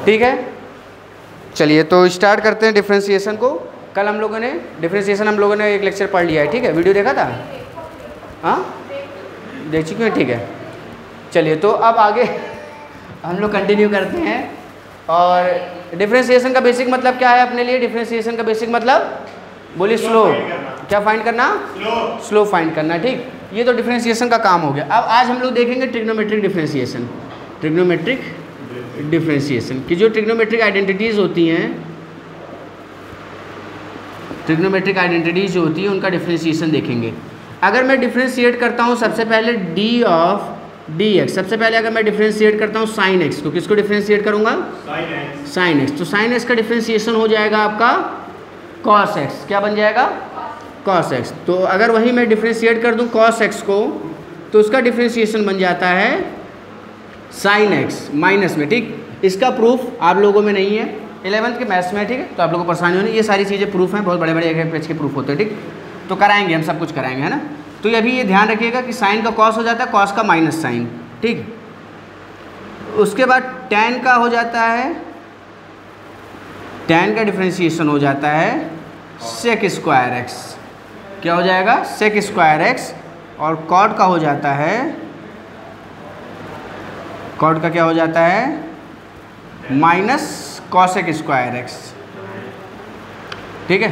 ठीक है, चलिए तो स्टार्ट करते हैं डिफरेंशिएशन को। कल हम लोगों ने डिफरेंशिएशन हम लोगों ने एक लेक्चर पढ़ लिया है, ठीक है, वीडियो देखा था, हाँ देख चुके हैं, ठीक है। चलिए तो अब आगे हम लोग कंटिन्यू करते हैं। और डिफरेंशिएशन का बेसिक मतलब क्या है अपने लिए? डिफरेंशिएशन का बेसिक मतलब बोलिए स्लो, क्या फाइंड करना? स्लो फाइंड करना, ठीक। ये तो डिफरेंशिएशन का काम हो गया। अब आज हम लोग देखेंगे ट्रिग्नोमेट्रिक डिफरेंशिएशन। ट्रिग्नोमेट्रिक डिफरेंशिएशन की जो ट्रिग्नोमेट्रिक आइडेंटिटीज़ होती हैं, ट्रिग्नोमेट्रिक आइडेंटिटीज़ जो होती है उनका डिफरेंशिएशन देखेंगे। अगर मैं डिफरेंशिएट करता हूँ सबसे पहले डी ऑफ डी एक्स, सबसे पहले अगर मैं डिफरेंशिएट करता हूँ साइन एक्स को, किसको डिफरेंशिएट करूँगा? Sine x. तो साइन एक्स का डिफरेंशिएशन हो जाएगा आपका कॉस एक्स। क्या बन जाएगा? Cos x. तो अगर वही मैं डिफरेंशिएट कर दूँ कॉस एक्स को, तो उसका डिफरेंशिएशन बन जाता है साइन एक्स माइनस में, ठीक। इसका प्रूफ आप लोगों में नहीं है, 11th के मैथ्स में, ठीक है, तो आप लोगों को परेशानी होनी। ये सारी चीज़ें प्रूफ हैं, बहुत बड़े बड़े एक पेज के प्रूफ होते हैं, ठीक। तो कराएंगे हम, सब कुछ कराएंगे, है ना। तो अभी ये ध्यान रखिएगा कि साइन का कॉस हो जाता है, कॉस का माइनस साइन, ठीक। उसके बाद टैन का हो जाता है, टैन का डिफरेंशिएशन हो जाता है सेक स्क्वायर एक्स। क्या हो जाएगा? Sec square x. और कॉट का हो जाता है, कॉट का क्या हो जाता है? माइनस कॉसेक स्क्वायर एक्स, ठीक है।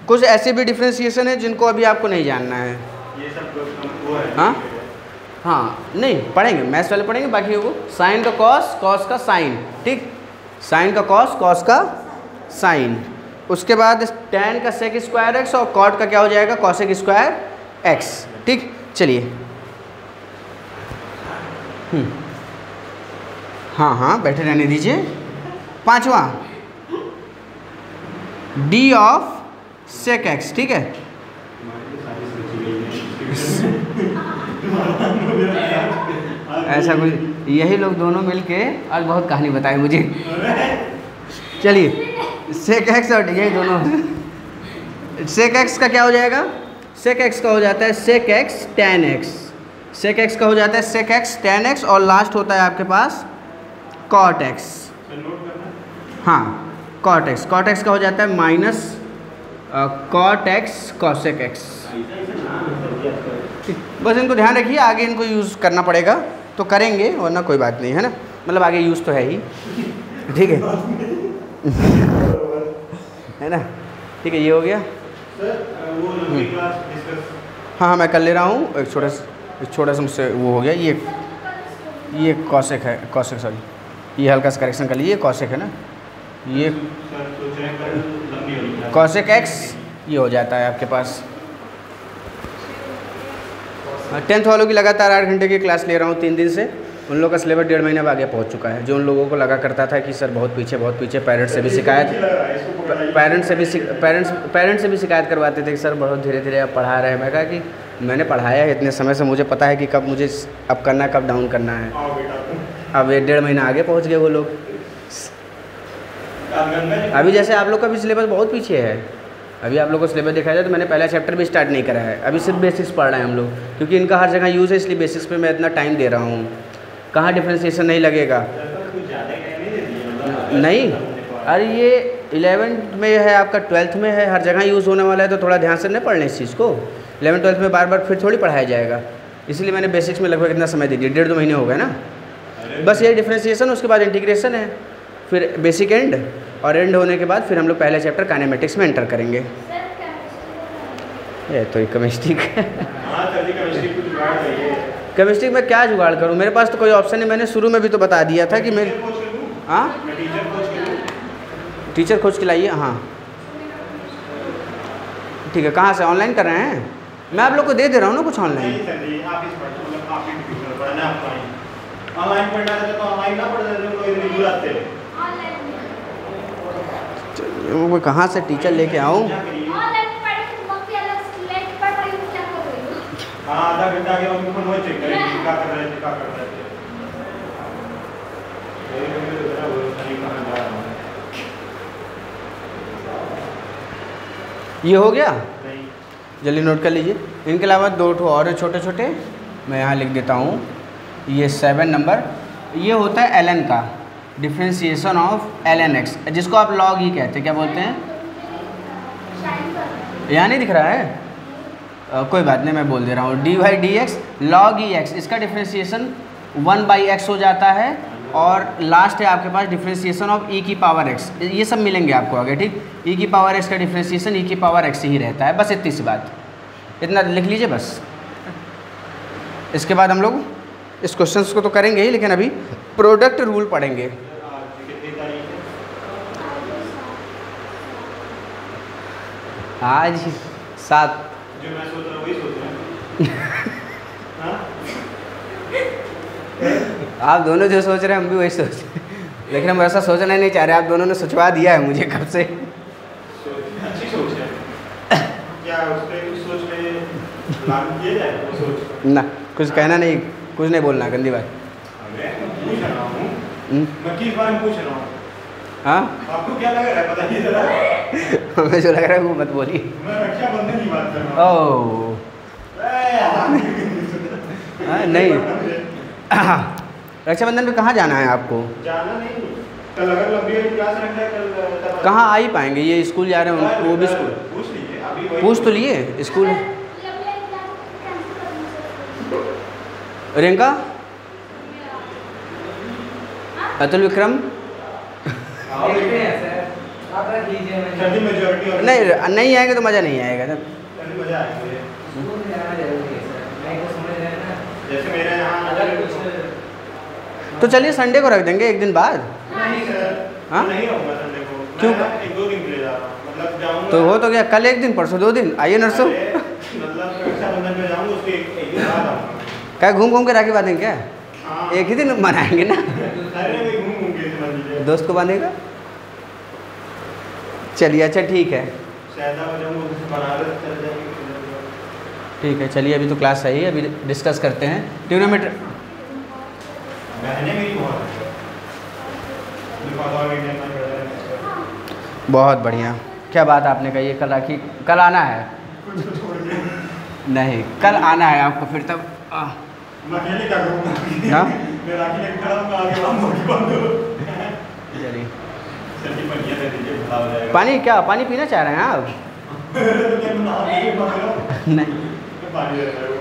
कुछ ऐसे भी डिफरेंशिएशन है जिनको अभी आपको नहीं जानना है। ये सब हाँ हाँ, नहीं पढ़ेंगे, मैथ्स वाले पढ़ेंगे, बाकी वो साइन का कॉस, कॉस का साइन, ठीक। साइन का कॉस, कॉस का साइन। उसके बाद टैन का सेक स्क्वायर एक्स और कॉट का क्या हो जाएगा? कॉसेक स्क्वायर एक्स, ठीक। चलिए हाँ हाँ बैठे रहने दीजिए। पांचवा डी ऑफ सेक एक्स, ठीक है। ऐसा कुछ, यही लोग दोनों मिलके आज बहुत कहानी बताए मुझे। चलिए सेक एक्स और यही दोनों, सेक एक्स का क्या हो जाएगा? सेक एक्स का हो जाता है sec x tan x. Sec x का हो जाता है सेक एक्स टैन एक्स, और लास्ट होता है आपके पास कॉट एक्स। हाँ कॉट एक्स, कॉट एक्स का हो जाता है minus cot x cosec x. बस इनको ध्यान रखिए, आगे इनको यूज़ करना पड़ेगा तो करेंगे, वरना कोई बात नहीं, है ना। मतलब आगे यूज़ तो है ही, ठीक है है ना, ठीक है। ये हो गया। हाँ हाँ मैं कर ले रहा हूँ। एक छोटा सा मुझसे वो हो गया। ये कॉसेक है, कॉसेक सॉरी, ये हल्का सा करेक्शन कर लीजिए, कॉसेक है ना, ये कॉसेक एक्स ये हो जाता है आपके पास। 10th वालों की लगातार 8 घंटे की क्लास ले रहा हूँ 3 दिन से। उन लोगों का सिलेबस 1.5 महीने आगे पहुँच चुका है। जो उन लोगों को लगा करता था कि सर बहुत पीछे, पेरेंट्स से भी शिकायत करवाते थे कि सर बहुत धीरे धीरे आप पढ़ा रहे हैं। मैं कहा कि मैंने पढ़ाया है इतने समय से, मुझे पता है कि कब मुझे अप करना है, कब डाउन करना है। अब 1.5 महीना आगे पहुँच गए वो लोग। अभी जैसे आप लोग का भी सिलेबस बहुत पीछे है। अभी आप लोग को सिलेबस देखा जाए तो मैंने पहला चैप्टर भी स्टार्ट नहीं करा है, अभी सिर्फ बेसिक्स पढ़ रहे हैं हम लोग, क्योंकि इनका हर जगह यूज़ है, इसलिए बेसिक्स पे मैं इतना टाइम दे रहा हूँ। कहाँ डिफरेंशिएशन नहीं लगेगा? नहीं, अरे ये 11th में है, आपका 12th में है, हर जगह यूज़ होने वाला है, तो थोड़ा ध्यान से नहीं पढ़ना इस चीज़ को। 11th 12th में बार बार फिर थोड़ी पढ़ाया जाएगा, इसलिए मैंने बेसिक्स में लगभग इतना समय दे दिया। 1.5-2 महीने हो गए ना। बस ये डिफरेंशिएशन, उसके बाद इंटीग्रेशन है, फिर बेसिक एंड, और एंड होने के बाद फिर हम लोग पहले चैप्टर काइनेमेटिक्स में एंटर करेंगे। ये तो केमिस्ट्री केमिस्ट्री में क्या जुगाड़ करूँ? मेरे पास तो कोई ऑप्शन नहीं। मैंने शुरू में भी तो बता दिया था कि मेरे टीचर खोज के लाइए। हाँ ठीक है। कहाँ से? ऑनलाइन कर रहे हैं? मैं आप लोग को दे दे रहा हूँ ना कुछ ऑनलाइन। वो कहाँ से टीचर लेके आऊँ? आधा घंटा के उनको वो चेक करें क्या कर रहे थे, क्या कर रहे थे। ये हो गया? जल्दी नोट कर लीजिए। इनके अलावा 2 ठो और छोटे छोटे मैं यहाँ लिख देता हूँ। ये 7 नंबर ये होता है ln का डिफ्रेंसिएशन ऑफ ln x, जिसको आप log ही कहते हैं। क्या बोलते हैं? यहाँ नहीं दिख रहा है? कोई बात नहीं, मैं बोल दे रहा हूँ। D y d x log e x, इसका डिफ्रेंसिएशन 1/x हो जाता है। और लास्ट है आपके पास डिफ्रेंसिएशन ऑफ e की पावर x। ये सब मिलेंगे आपको आगे, ठीक। e की पावर x का डिफ्रेंसिएशन e की पावर x ही रहता है। बस इतनी सी बात, इतना लिख लीजिए बस। इसके बाद हम लोग इस क्वेश्चन को तो करेंगे ही, लेकिन अभी प्रोडक्ट रूल पढ़ेंगे। आज 7। जो मैं सोच रहा हूँ वही सोच रहा हूँ। आप दोनों जो सोच रहे हैं हम भी वही सोच रहे हैं, लेकिन हम ऐसा सोचना नहीं चाह रहे। आप दोनों ने सोचवा दिया है मुझे कब से। अच्छी सोच है। क्या उस पे कुछ सोच में लागू किया जाए वो सोच? ना, कुछ कहना नहीं, कुछ नहीं बोलना, गंदी बात। पूछ रहा हूँ मैं, किस बारे में पूछ रहा हूँ? हाँ, आपको क्या लग रहा है बताइए जरा। हमें जो लग रहा है वो मत बोलिए। मैं रक्षाबंधन की बात कर रहा हूँ। ओह नहीं, रक्षाबंधन पे कहाँ जाना है आपको? जाना नहीं, कल अगर लंबी वाली क्लास रख रहे कल कहाँ आ ही पाएंगे? ये स्कूल जा रहे हैं, वो भी स्कूल पूछ लीजिए अभी। पूछ तो लिए स्कूल। रियंका, अतुल विक्रम, नहीं आएंगे तो मज़ा नहीं आएगा। मजा आएगा जैसे मेरे यहाँ। तो चलिए संडे को रख देंगे, एक दिन बाद। नहीं सर, हाँ नहीं रहूँगा संडे को। क्यों? मैं 1-2 दिन के लिए जा रहा हूँ, मतलब जाऊँगा। तो हो तो गया, कल एक दिन, परसों 2 दिन। आइए नर्सों, मतलब रक्षाबंधन पे जाऊँगा, उसके एक दिन बाद आऊँगा। क्या घूम घूम के राखी बांधेंगे क्या? हाँ। एक ही दिन मनाएंगे ना। अरे मैं घूम के समझ लीजिए। दोस्त को बांधेगा। चलिए अच्छा ठीक है, शायद हो जाऊँगा, बनारस चल जाएंगे। ठीक है चलिए, अभी तो क्लास है ही, अभी डिस्कस करते हैं ट्रिग्नोमेट्री। बहनें मेरी बहुत बढ़िया, क्या बात आपने कही है। कल राखी, कल आना है? नहीं, कल आना है आपको, फिर तब मैं अकेले क्या करूँगा? हाँ मैं राखी लेके खड़ा हूँ, आगे चलिए। चलिए बढ़िया दे दीजिए, भला हो जाएगा। पानी क्या, पानी पीना चाह रहे हैं आप? नहीं, पानी दे रहे हो।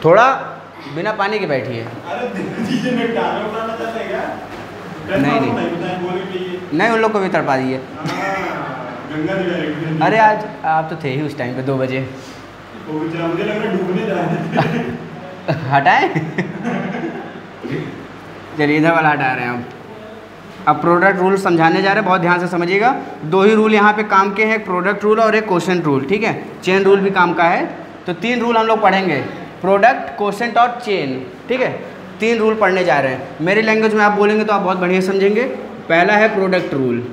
थोड़ा बिना पानी के बैठिए। अरे दीजिए, मैं गाना उठाना चाहते हैं क्या? नहीं नहीं, उन लोग को भी तड़पा दिए। गंगा जी डायरेक्ट। अरे आज आप तो थे ही उस टाइम पे 2 बजे। मुझे लग रहा है डूबने जा रहे थे। हटाए। चलिए इधर वाला हटा रहे हैं हम। अब प्रोडक्ट रूल समझाने जा रहे हैं, बहुत ध्यान से समझिएगा। 2 ही रूल यहाँ पे काम के हैं, एक प्रोडक्ट रूल और एक कोशेंट रूल, ठीक है। चेन रूल भी काम का है। तो 3 रूल हम लोग पढ़ेंगे, प्रोडक्ट, कोशेंट और चेन, ठीक है। 3 रूल पढ़ने जा रहे हैं। मेरी लैंग्वेज में आप बोलेंगे तो आप बहुत बढ़िया समझेंगे। पहला है प्रोडक्ट रूल,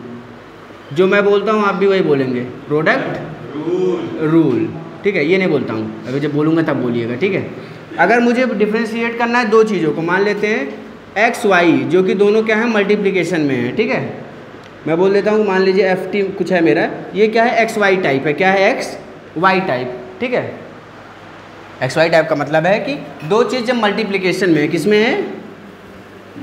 जो मैं बोलता हूँ आप भी वही बोलेंगे, प्रोडक्ट रूल, ठीक है। ये नहीं बोलता हूँ, अभी जब बोलूँगा तब बोलिएगा, ठीक है। अगर मुझे डिफ्रेंशिएट करना है 2 चीज़ों को, मान लेते हैं एक्स वाई, जो कि दोनों क्या है, मल्टीप्लिकेशन में है, ठीक है। मैं बोल देता हूँ, मान लीजिए एफ टी कुछ है मेरा, ये क्या है, एक्स वाई टाइप है। क्या है, एक्स वाई टाइप, ठीक है। एक्स वाई टाइप का मतलब है कि 2 चीज़ जब मल्टीप्लिकेशन में है, किस में है,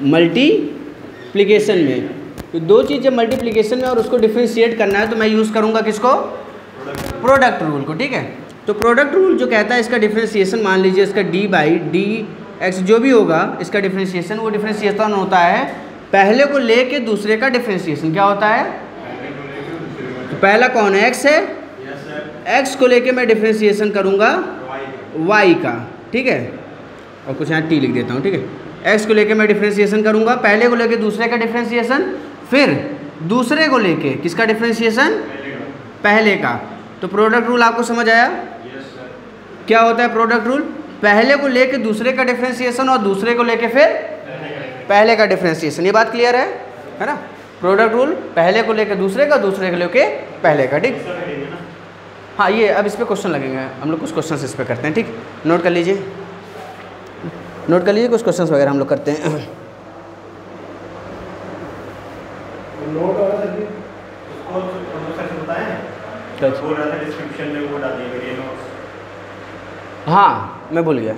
मल्टीप्लिकेशन में। तो 2 चीज़ जब मल्टीप्लिकेशन में और उसको डिफ्रेंशिएट करना है तो मैं यूज़ करूँगा किसको, प्रोडक्ट रूल को, ठीक है। तो प्रोडक्ट रूल जो कहता है इसका डिफ्रेंशिएशन, मान लीजिए इसका डी बाई डी एक्स जो भी होगा, इसका डिफ्रेंशिएशन, वो डिफ्रेंशिएशन होता है पहले को लेके दूसरे का डिफ्रेंशिएशन। क्या होता है, तो पहला कौन है, एक्स है, एक्स को लेके मैं डिफ्रेंशिएशन करूँगा वाई का, ठीक है। और कुछ यहाँ टी लिख देता हूँ, ठीक है। एक्स को लेके मैं डिफ्रेंशिएशन करूँगा, पहले को लेके दूसरे का डिफ्रेंशिएशन, फिर दूसरे को लेके किसका डिफ्रेंशिएशन, पहले का। तो प्रोडक्ट रूल आपको समझ आया? क्या होता है प्रोडक्ट रूल, पहले को लेके दूसरे का डिफ्रेंशिएशन और दूसरे को लेके फिर पहले का डिफ्रेंशिएशन। ये बात क्लियर है ना। प्रोडक्ट रूल पहले को लेके दूसरे का, दूसरे को लेके पहले का, ठीक। हाँ, ये अब इस पर क्वेश्चन लगेंगे, हम लोग कुछ क्वेश्चन इस पर करते हैं, ठीक। नोट कर लीजिए, नोट कर लीजिए, कुछ क्वेश्चन वगैरह हम लोग करते हैं। नोट और सर जी उसको सर बताएं, बोल रहा था डिस्क्रिप्शन में वो डाल दिए नोट्स। हाँ मैं भूल गया,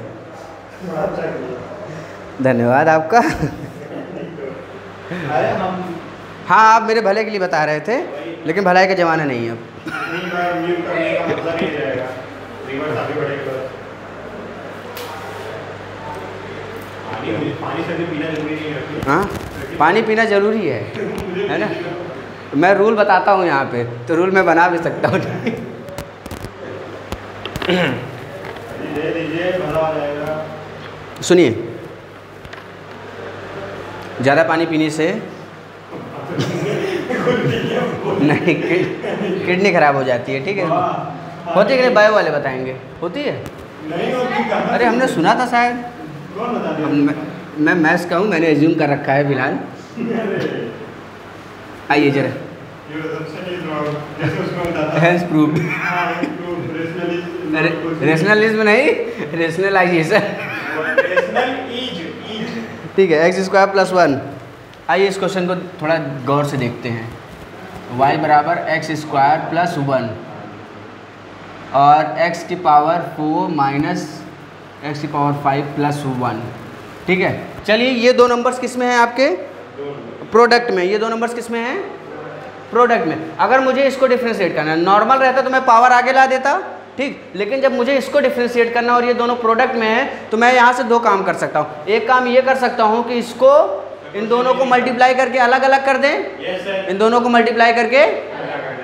धन्यवाद आपका। अरे हम हाँ आप मेरे भले के लिए बता रहे थे, लेकिन भलाई का ज़माना नहीं है अब। नहीं मैं म्यूट करने का मतलब ही रहेगा, रिवर्स आगे बढ़ेगा। पानी से भी पीना जरूरी नहीं है। हाँ पानी पीना ज़रूरी है ना। मैं रूल बताता हूँ यहाँ पे, तो रूल मैं बना भी सकता हूँ। ले लीजिए, मज़ा आ जाएगा। सुनिए, ज़्यादा पानी पीने से नहीं किडनी खराब हो जाती है, ठीक है। होती है कि नहीं, बायो वाले बताएंगे, होती है। नहीं होती कहाँ? अरे हमने सुना था शायद, कौन बता दिया? मैं मैथ्स का हूँ, मैंने एज्यूम कर रखा है फिलहाल। आइए जरा, हैंस प्रूव्ड। रेशनलिज्म नहीं, रेशनलाइजेशन। ठीक है, एक्स स्क्वायर प्लस 1। आइए इस क्वेश्चन को थोड़ा गौर से देखते हैं। y बराबर एक्स स्क्वायर प्लस 1 और x की पावर 4 माइनस एक्स की पावर 5 प्लस 1। ठीक है, चलिए ये दो नंबर्स किस में हैं आपके? प्रोडक्ट में। ये दो नंबर्स किस में हैं? प्रोडक्ट में। अगर मुझे इसको डिफ्रेंशिएट करना है, नॉर्मल रहता तो मैं पावर आगे ला देता, ठीक, लेकिन जब मुझे इसको डिफ्रेंशिएट करना और ये दोनों प्रोडक्ट में है, तो मैं यहाँ से दो काम कर सकता हूँ। एक काम ये कर सकता हूँ कि इसको इन दोनों को मल्टीप्लाई करके अलग अलग कर दें। इन दोनों को मल्टीप्लाई करके,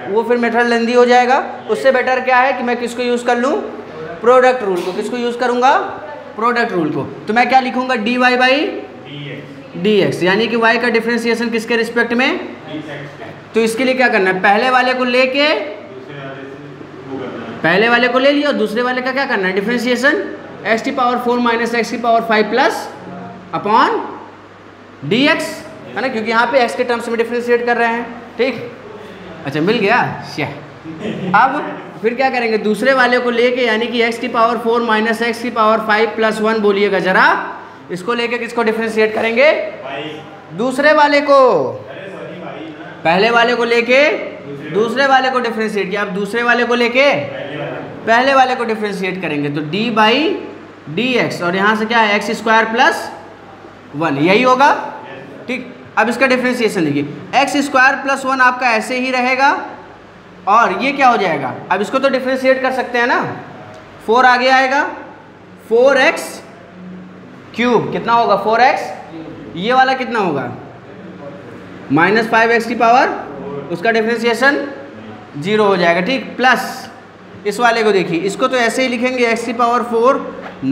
वो फिर मेथड लेंदी हो जाएगा। उससे बेटर क्या है कि मैं किसको यूज़ कर लूँ? प्रोडक्ट रूल को। किसको यूज़ करूँगा? प्रोडक्ट रूल को। तो मैं क्या लिखूँगा? dy बाई dx, यानी कि y का डिफ्रेंशिएशन किसके रिस्पेक्ट में? तो इसके लिए क्या करना है? पहले वाले को लेके, पहले वाले को ले लिया और दूसरे वाले का क्या करना है? डिफ्रेंशिएशन x की पावर 4 माइनस एक्स की पावर 5 प्लस अपॉन dx, है ना, क्योंकि यहाँ पे x के टर्म्स में डिफ्रेंशिएट कर रहे हैं। ठीक, अच्छा मिल गया। अब फिर क्या करेंगे? दूसरे वाले को लेके, यानी कि x की पावर 4 माइनस एक्स की पावर 5 प्लस 1 बोलिएगा जरा, इसको लेके किसको डिफ्रेंशिएट करेंगे? दूसरे वाले को। पहले वाले को लेके दूसरे वाले को डिफ्रेंशिएट किया, अब दूसरे वाले को लेके पहले वाले को डिफ्रेंशिएट करेंगे, तो d बाई डी एक्स, और यहाँ से क्या है? एक्स स्क्वायर प्लस 1, यही होगा। ठीक, अब इसका डिफ्रेंशिएशन देखिए, एक्स स्क्वायर प्लस 1 आपका ऐसे ही रहेगा, और ये क्या हो जाएगा? अब इसको तो डिफ्रेंशिएट कर सकते हैं ना, 4 आगे आएगा, 4x क्यूब कितना होगा? 4x, ये वाला कितना होगा? माइनस 5x की पावर, उसका डिफ्रेंशिएशन 0 हो जाएगा। ठीक, प्लस इस वाले को देखिए, इसको तो ऐसे ही लिखेंगे, x की पावर 4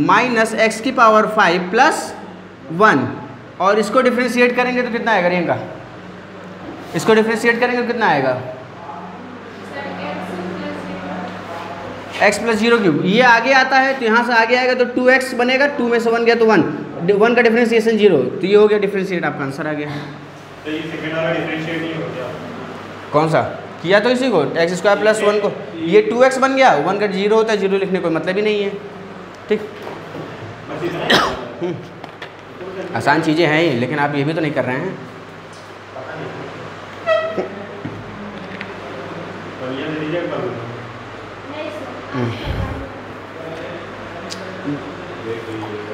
माइनस एक्स की पावर 5 प्लस 1, और इसको डिफ्रेंशिएट करेंगे तो कितना आएगा रियंका? इसको डिफ्रेंशिएट करेंगे तो कितना आएगा? x प्लस 0 क्यूब, ये आगे आता है तो यहाँ से आगे आएगा तो 2x बनेगा, 2 में से 1 गया तो 1 का डिफ्रेंशिएशन 0, तो ये हो गया डिफ्रेंशिएट, आपका आंसर आ गया। तो ये सेकंड वाला डिफरेंशिएट नहीं हो गया? कौन सा किया? तो इसी को एक्स स्क्वायर प्लस 1 को, ये 2x बन गया, 1 का 0 होता है, 0 लिखने कोई मतलब ही नहीं है। ठीक, आसान चीज़ें हैं ही, लेकिन आप ये भी तो नहीं कर रहे हैं।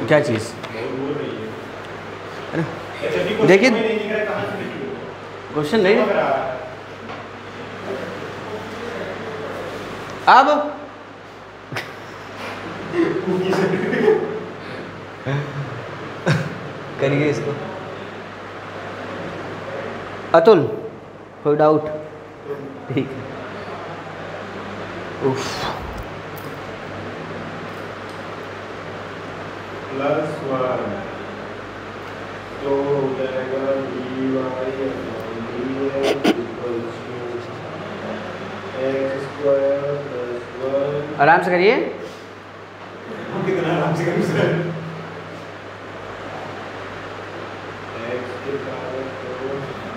क्या चीज़? देखिए क्वेश्चन नहीं, अब करिए इसको। अतुल, कोई डाउट? ठीक है। उफ, प्लस 1 तो हो जाएगा dy x स्क्वायर प्लस 1। आराम से करिए। कितना आराम से करूँ सर?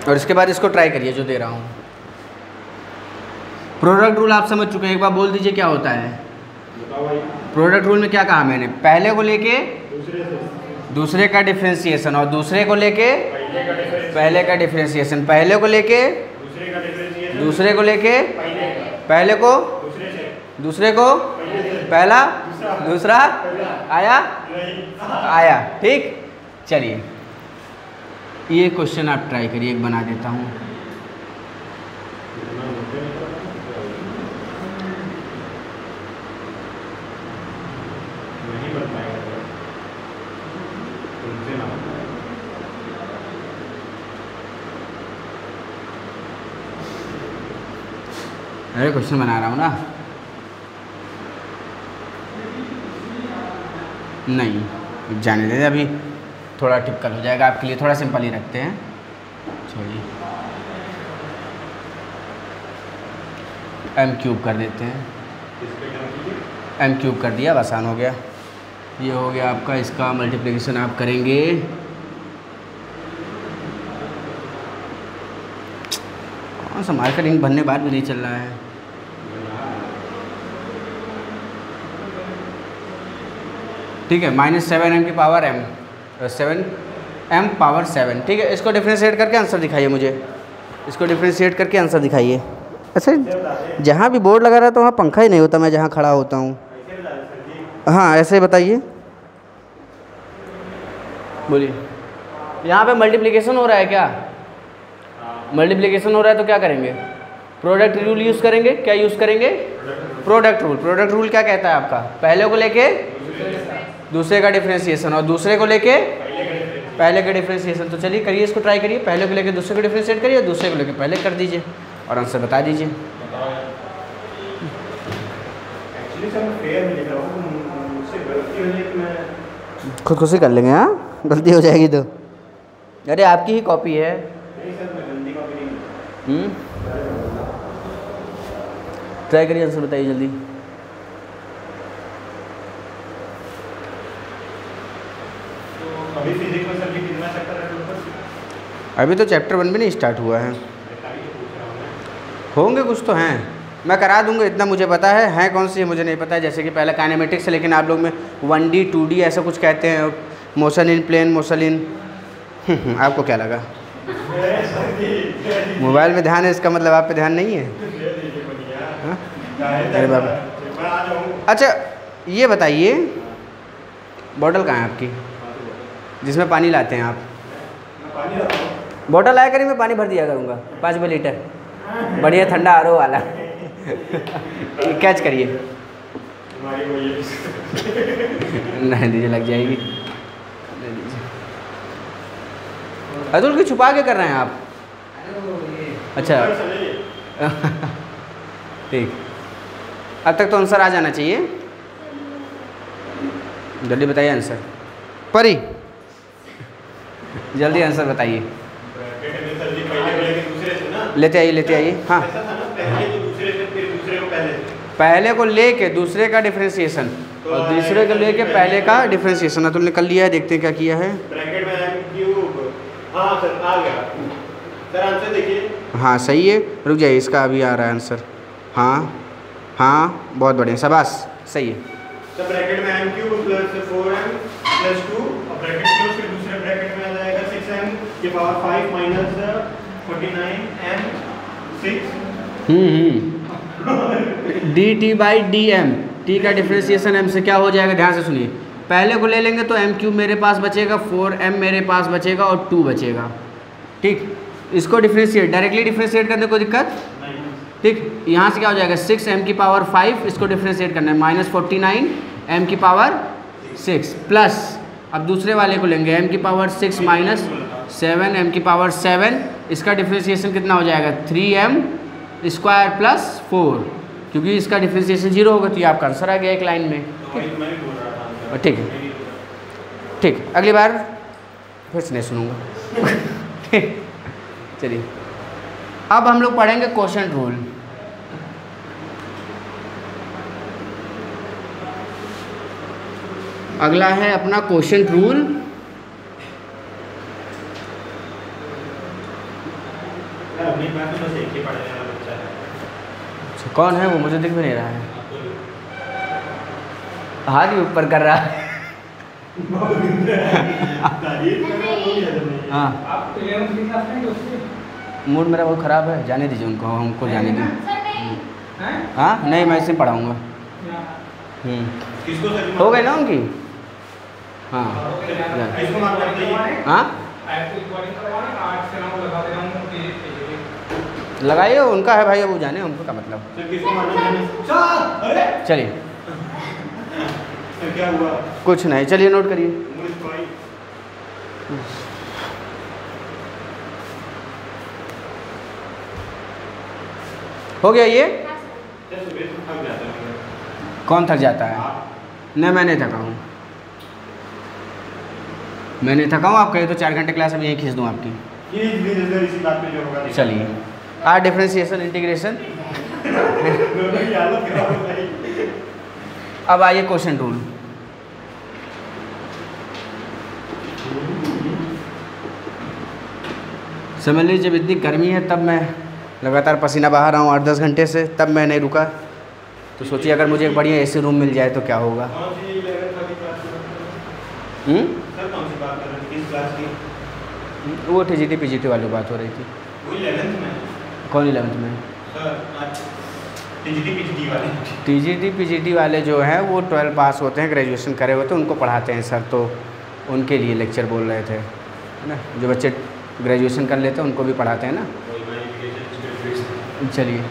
और इसके बाद इसको ट्राई करिए जो दे रहा हूँ। प्रोडक्ट रूल आप समझ चुके हैं, एक बार बोल दीजिए क्या होता है। प्रोडक्ट रूल में क्या कहा मैंने? पहले को लेके दूसरे का डिफरेंशिएशन, और दूसरे को लेके पहले का डिफरेंशिएशन, पहले को लेके दूसरे को लेके पहले को दूसरे को पहला दूसरा आया आया। ठीक, चलिए ये क्वेश्चन आप ट्राई करिए, एक बना देता हूँ। अरे क्वेश्चन बना रहा हूँ ना। नहीं जाने दे, अभी थोड़ा टिपिकल हो जाएगा आपके लिए, थोड़ा सिंपल ही रखते हैं। छोड़िए, एम क्यूब कर देते हैं। एम क्यूब कर दिया, आसान हो गया। ये हो गया आपका, इसका मल्टीप्लिकेशन आप करेंगे कौन सा मार्केटिंग बनने बाद भी नहीं चल रहा है। ठीक है, -7m की पावर m, 7m पावर 7। ठीक है, इसको डिफ्रेंशिएट करके आंसर दिखाइए मुझे। इसको डिफ्रेंशिएट करके आंसर दिखाइए। अच्छा, जहाँ भी बोर्ड लगा रहा है तो वहाँ पंखा ही नहीं होता, मैं जहाँ खड़ा होता हूँ। हाँ ऐसे ही बताइए, बोलिए। यहाँ पे मल्टीप्लिकेशन हो रहा है क्या? मल्टीप्लिकेशन हो रहा है तो क्या करेंगे? प्रोडक्ट रूल यूज़ करेंगे। क्या यूज़ करेंगे? Product rule. प्रोडक्ट रूल क्या कहता है आपका? पहले को लेके दूसरे का डिफरेंशिएशन और दूसरे को लेके पहले का डिफरेंशिएशन। तो चलिए करिए, इसको ट्राई करिए। पहले को लेके दूसरे को डिफरेंशिएट करिए, दूसरे को लेके पहले कर दीजिए और आंसर बता दीजिए। खुद से कर लेंगे। हाँ गलती हो जाएगी तो। अरे आपकी ही कॉपी है। ट्राई करिए, आंसर बताइए जल्दी। अभी तो चैप्टर 1 भी नहीं स्टार्ट हुआ है। होंगे कुछ तो हैं, मैं करा दूंगा, इतना मुझे पता है। हैं कौन सी है मुझे नहीं पता है। जैसे कि पहले काइनेमेटिक्स है, लेकिन आप लोग में 1D 2D ऐसा कुछ कहते हैं। Motion in plane, motion in आपको क्या लगा? मोबाइल में ध्यान है, इसका मतलब आप पे ध्यान नहीं है। अरे बाबा। अच्छा ये बताइए, बॉटल कहाँ है आपकी जिसमें पानी लाते हैं आप? बॉटल आया करिए, मैं पानी भर दिया करूँगा 5 लीटर, बढ़िया ठंडा RO वाला। कैच करिए। नहीं दीजिए, लग जाएगी। अतुल की छुपा के कर रहे हैं आप? अच्छा ठीक, अब तक तो आंसर आ जाना चाहिए। जल्दी बताइए आंसर। परी जल्दी आंसर बताइए। लेते आइए। हाँ, पहले को लेके दूसरे का डिफरेंशिएशन और दूसरे को लेके पहले का डिफरेंशिएशन। अतुल ने कर लिया है, देखते हैं क्या किया है। हाँ सर आ गया सर, आंसर देखिए। हाँ सही है, रुक जाइए, इसका अभी आ रहा है आंसर। हाँ बहुत बढ़िया, शाबाश, सही है। तो ब्रैकेट में m³ प्लस 4m प्लस 2 और ब्रैकेट क्लोज, फिर दूसरे ब्रैकेट में आ जाएगा 6m की power 5 minus 49m 6 dt/dm। T का डिफरेंशिएशन m से क्या हो जाएगा? ध्यान से सुनिए। पहले को ले लेंगे तो m³ मेरे पास बचेगा, 4m मेरे पास बचेगा और 2 बचेगा। ठीक, इसको डिफरेंशिएट, डायरेक्टली डिफरेंशिएट करने को दिक्कत ठीक। यहाँ से क्या हो जाएगा? 6m की पावर 5, इसको डिफरेंशिएट करना है, -49m की पावर 6 प्लस, अब दूसरे वाले को लेंगे m की पावर 6 माइनस 7m की पावर 7, इसका डिफरेंशिएशन कितना हो जाएगा? 3m स्क्वायर प्लस 4, क्योंकि इसका डिफरेंशिएशन 0 होगा तो ये आपका आंसर आ गया एक लाइन में। ठीक है, ठीक, अगली बार फिर से नहीं सुनूंगा। ठीक, चलिए अब हम लोग पढ़ेंगे क्वोशंट रूल। अगला है अपना क्वोशंट रूल। कौन है वो? मुझे दिख भी नहीं रहा है, हाथ ही ऊपर कर रहा है। हाँ, मूड मेरा बहुत ख़राब है, जाने दीजिए उनको, हमको जाने दीजिए। हाँ नहीं, मैं इसे पढ़ाऊँगा। हो गए ना उनकी? हाँ हाँ लगाइए, उनका है भाई, अब वो जाने हमको क्या मतलब। चलिए क्या हुआ? कुछ नहीं, चलिए नोट करिए। हो गया ये? कौन थक जाता है? नहीं, मैं नहीं थका हूँ, मैं नहीं थका हूँ। आप कहे तो 4 घंटे क्लास अब यहीं खींच दूँ आपकी। चलिए, आर डिफरेंशिएशन इंटीग्रेशन। अब आइए क्वेश्चन रूल। समझ लीजिए जब इतनी गर्मी है तब मैं लगातार पसीना बहा रहा हूँ 8-10 घंटे से, तब मैं नहीं रुका। तो सोचिए अगर मुझे एक बढ़िया एसी रूम मिल जाए तो क्या होगा। वो TGT PGT वाली बात हो रही थी। कौन 11th में? TGT PGT वाले जो हैं वो 12 पास होते हैं, ग्रेजुएशन करे होते हैं, उनको पढ़ाते हैं सर, तो उनके लिए लेक्चर बोल रहे थे, है ना। जो बच्चे ग्रेजुएशन कर लेते हैं उनको भी पढ़ाते हैं ना। चलिए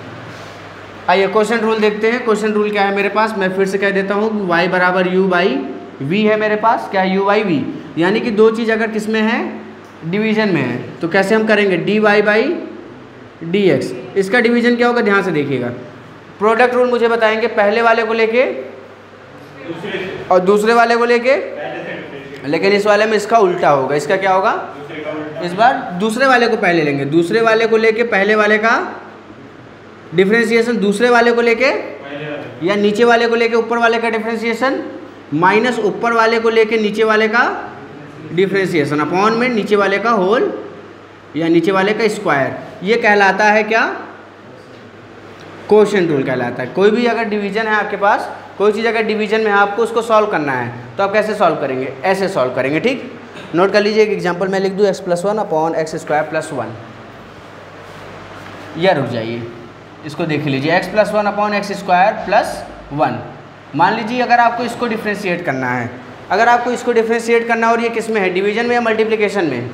आइए क्वेश्चन रूल देखते हैं। क्वेश्चन रूल क्या है मेरे पास, मैं फिर से कह देता हूँ, y बराबर u बाई v है मेरे पास। क्या है? u बाई v, यानी कि दो चीज़ अगर किस में है, डिवीजन में है, तो कैसे हम करेंगे, dy बाई dx। इसका डिवीजन क्या होगा, ध्यान से देखिएगा। प्रोडक्ट रूल मुझे बताएंगे, पहले वाले को लेके और दूसरे वाले को लेके, लेकिन इस वाले में इसका उल्टा होगा। इसका क्या होगा, इस बार दूसरे वाले को पहले लेंगे, दूसरे वाले को लेके पहले वाले का डिफरेंशिएशन, दूसरे वाले को लेके या नीचे वाले को लेके ऊपर वाले का डिफरेंशिएशन, माइनस ऊपर वाले को लेके नीचे वाले का डिफरेंशिएशन, अपॉन में नीचे वाले का होल या नीचे वाले का स्क्वायर। ये कहलाता है क्या, क्वोशिएंट रूल कहलाता है। कोई भी अगर डिवीजन है आपके पास, कोई चीज़ अगर डिवीजन में है, आपको उसको सॉल्व करना है, तो आप कैसे सॉल्व करेंगे, ऐसे सॉल्व करेंगे। ठीक, नोट कर लीजिए। एक एग्जांपल मैं लिख दूँ, x+1 अपॉन x² + 1। या रुक जाइए, इसको देख लीजिए, x+1 अपॉन x² + 1। मान लीजिए अगर आपको इसको डिफ्रेंशिएट करना है, अगर आपको इसको डिफ्रेंशिएट करना है, और ये किस में है, डिवीजन में या मल्टीप्लिकेशन में,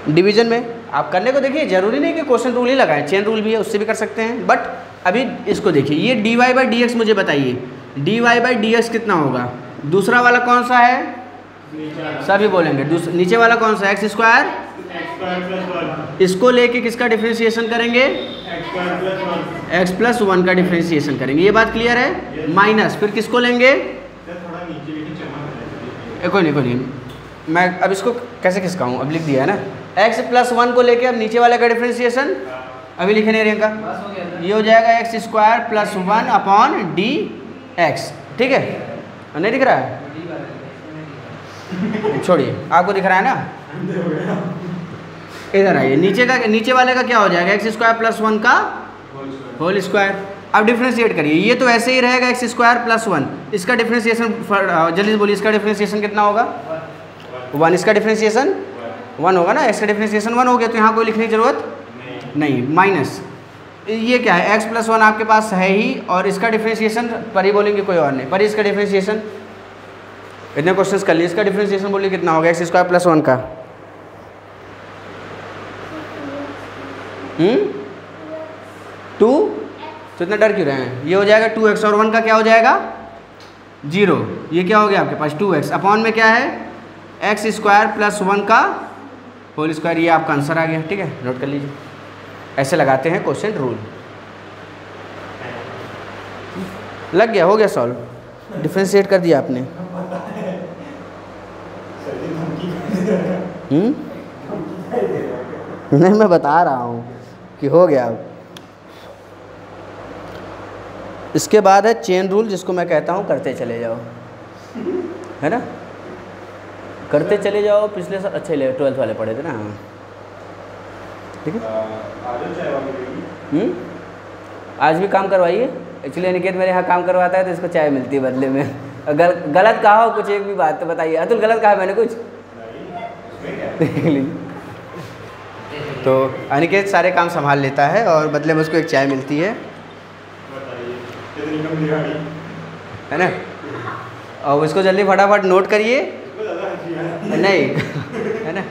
डिवीजन में। आप करने को देखिए, जरूरी नहीं कि क्वेश्चन रूल ही लगाएं, चेन रूल भी है, उससे भी कर सकते हैं। बट अभी इसको देखिए, ये dy बाई dx मुझे बताइए, dy बाई dx कितना होगा। दूसरा वाला कौन सा है, सभी बोलेंगे, नीचे वाला कौन सा है, x²। इसको लेके किसका डिफरेंशिएशन करेंगे, x+1 का डिफरेंशिएशन करेंगे। ये बात क्लियर है। माइनस फिर किसको लेंगे, कोई नहीं, मैं अब इसको कैसे खिसकाऊँ, अब लिख दिया है ना, x+1 को लेके अब नीचे वाले का डिफरेंशिएशन अभी लिखे नहीं रहेगा, ये हो जाएगा x² + 1 अपॉन dx। ठीक है, नहीं दिख रहा है, छोड़िए, आपको दिख रहा है ना। इधर आइए, नीचे वाले का क्या हो जाएगा, x² + 1 का होल स्क्वायर। अब डिफरेंशिएट करिए, ये तो ऐसे ही रहेगा x² + 1। इसका डिफरेंशिएशन जल्दी से बोलिए, इसका डिफरेंशिएशन कितना होगा, 1। इसका डिफरेंशिएशन 1 होगा ना, x का डिफरेंशिएशन 1 हो गया, तो यहाँ कोई लिखने की जरूरत नहीं। माइनस ये क्या है, x+1 आपके पास है ही, और इसका डिफरेंशिएशन पर ही बोलेंगे, कोई और नहीं, पर इसका डिफरेंशिएशन, इतने क्वेश्चंस कर लिए। इसका डिफरेंशिएशन बोलिए कितना होगा, x² + 1 का 2। तो इतना डर क्यों रहे हैं, ये हो जाएगा 2x, और 1 का क्या हो जाएगा 0। ये क्या हो गया आपके पास 2x, अपॉन में क्या है x² + 1 का होल स्क्वायर। ये आपका आंसर आ गया। ठीक है, नोट कर लीजिए। ऐसे लगाते हैं क्वेश्चन रूल। लग गया, हो गया सॉल्व, डिफरेंशिएट कर दिया आपने। नहीं, मैं बता रहा हूँ कि हो गया। इसके बाद है चेन रूल, जिसको मैं कहता हूँ करते चले जाओ, है ना, करते चले जाओ। पिछले साल अच्छे 12th वाले पढ़े थे ना। ठीक है, आज भी काम करवाइए। एक्चुअली अनिकेत मेरे यहाँ काम करवाता है, तो इसको चाय मिलती है बदले में। गलत कहा हो कुछ, एक भी बात तो बताइए। अतुल, गलत कहा मैंने कुछ? तो अनिकेत सारे काम संभाल लेता है, और बदले में उसको एक चाय मिलती है ना। और उसको जल्दी फटाफट नोट करिए, नहीं है ना।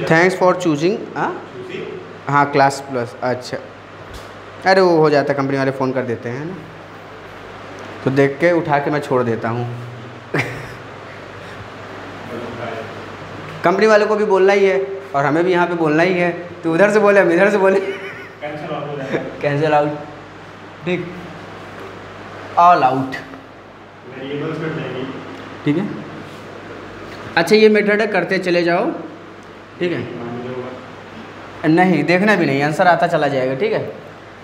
Thanks for choosing. हाँ क्लास प्लस, अच्छा। अरे वो हो जाता है, कंपनी वाले फ़ोन कर देते हैं ना, तो देख के उठा के मैं छोड़ देता हूँ। कंपनी वालों को भी बोलना ही है और हमें भी यहाँ पे बोलना ही है, तो उधर से बोले हम इधर से बोले, कैंसिल आउट, ठीक, ऑल आउट, ठीक है। अच्छा ये मेथड है, करते चले जाओ, ठीक है, नहीं देखना भी नहीं, आंसर आता चला जाएगा, ठीक है।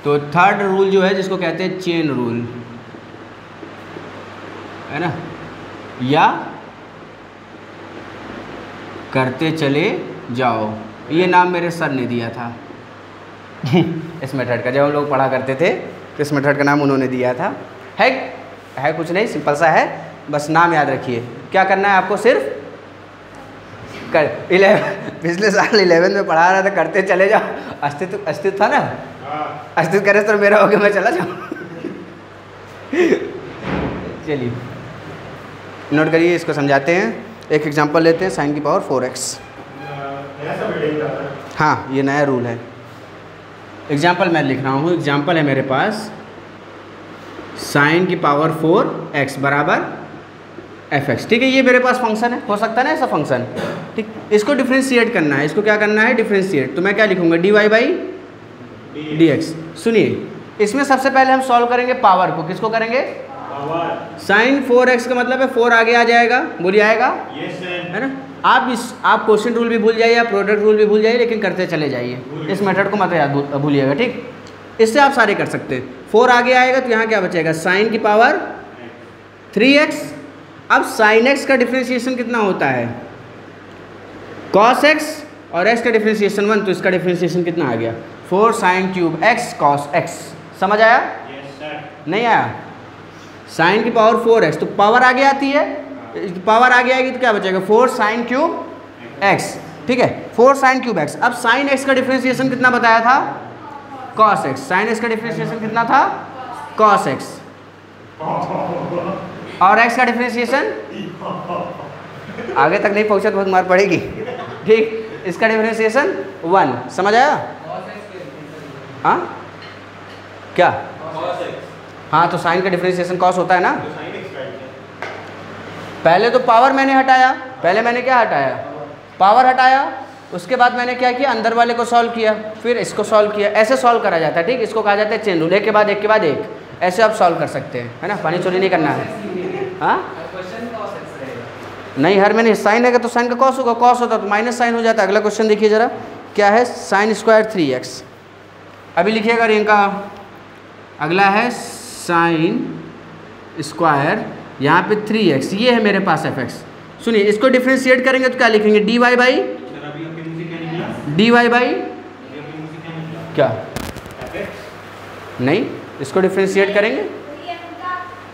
तो थर्ड रूल जो है जिसको कहते हैं चेन रूल, है ना, या करते चले जाओ, ये नाम मेरे सर ने दिया था इस मेथड का, जब हम लोग पढ़ा करते थे तो इस मेथड का नाम उन्होंने दिया था। है कुछ नहीं, सिंपल सा है, बस नाम याद रखिए। क्या करना है आपको, सिर्फ पिछले साल 11 में पढ़ा रहा था, करते चले जाओ, अस्तित्व था ना, अस्तित्व करे तो मेरा हो गया, मैं चला जाऊँ चलिए नोट करिए, इसको समझाते हैं। एक एग्जांपल लेते हैं, साइन की पावर 4x। हाँ ये नया रूल है, एग्जांपल मैं लिख रहा हूँ, एग्जांपल है मेरे पास, साइन की पावर 4x बराबर fx, ठीक है। ये मेरे पास फंक्शन है, हो सकता है ना ऐसा फंक्शन, ठीक। इसको डिफ्रेंशिएट करना है, इसको क्या करना है, डिफ्रेंशिएट। तो मैं क्या लिखूंगा, dy बाई dx। सुनिए, इसमें सबसे पहले हम सॉल्व करेंगे पावर को, किसको करेंगे, साइन 4x का मतलब है 4 आगे आ जाएगा, बोलिए आएगा, है ना। आप क्वेश्चन रूल भी भूल जाइए, आप प्रोडक्ट रूल भी भूल जाइए, लेकिन करते चले जाइए, इस मेथड को मत याद भूलिएगा, ठीक। इससे आप सारे कर सकते हैं। 4 आगे आएगा तो यहाँ क्या बचेगा, साइन की पावर 3x। अब साइन x का डिफ्रेंशिएशन कितना होता है, cos x, और x का डिफ्रेंशिएशन 1, तो इसका डिफ्रेंशिएशन कितना आ गया, 4 sine cube x cos x। समझ आया? नहीं आया? साइन की पावर 4x, तो पावर आगे आती है, पावर आगे आएगी तो क्या बचेगा, 4 साइन क्यूब x, ठीक है, 4 साइन क्यूब x। अब साइन x का डिफ्रेंशिएशन कितना बताया था, cos x। साइन x का डिफ्रेंशिएशन कितना था, cos x, और x का डिफ्रेंशिएशन आगे तक नहीं पहुंचा तो बहुत मार पड़ेगी, ठीक। इसका डिफ्रेंशिएशन 1, समझ आया? हाँ क्या, हाँ तो साइन का डिफ्रेंशिएशन cos होता है ना। पहले तो पावर मैंने हटाया, पहले मैंने क्या हटाया, पावर हटाया, उसके बाद मैंने क्या किया, अंदर वाले को सॉल्व किया, फिर इसको सॉल्व किया। ऐसे सॉल्व करा जाता है, ठीक। इसको कहा जाता है चेन रूल, एक के बाद एक के बाद एक, ऐसे आप सॉल्व कर सकते हैं, है ना, पानी चोरी नहीं करना है। हाँ नहीं, हर मैंने साइन है तो साइन का कॉस होगा, कॉस होता तो माइनस साइन हो जाता है। अगला क्वेश्चन देखिए जरा, क्या है, साइन स्क्वायर 3x। अभी लिखिएगा रियंका, अगला है साइन स्क्वायर, यहाँ पे 3x, ये है मेरे पास fx। सुनिए, इसको डिफ्रेंशिएट करेंगे तो क्या लिखेंगे, dy बाई क्या, नहीं, इसको डिफ्रेंशिएट करेंगे,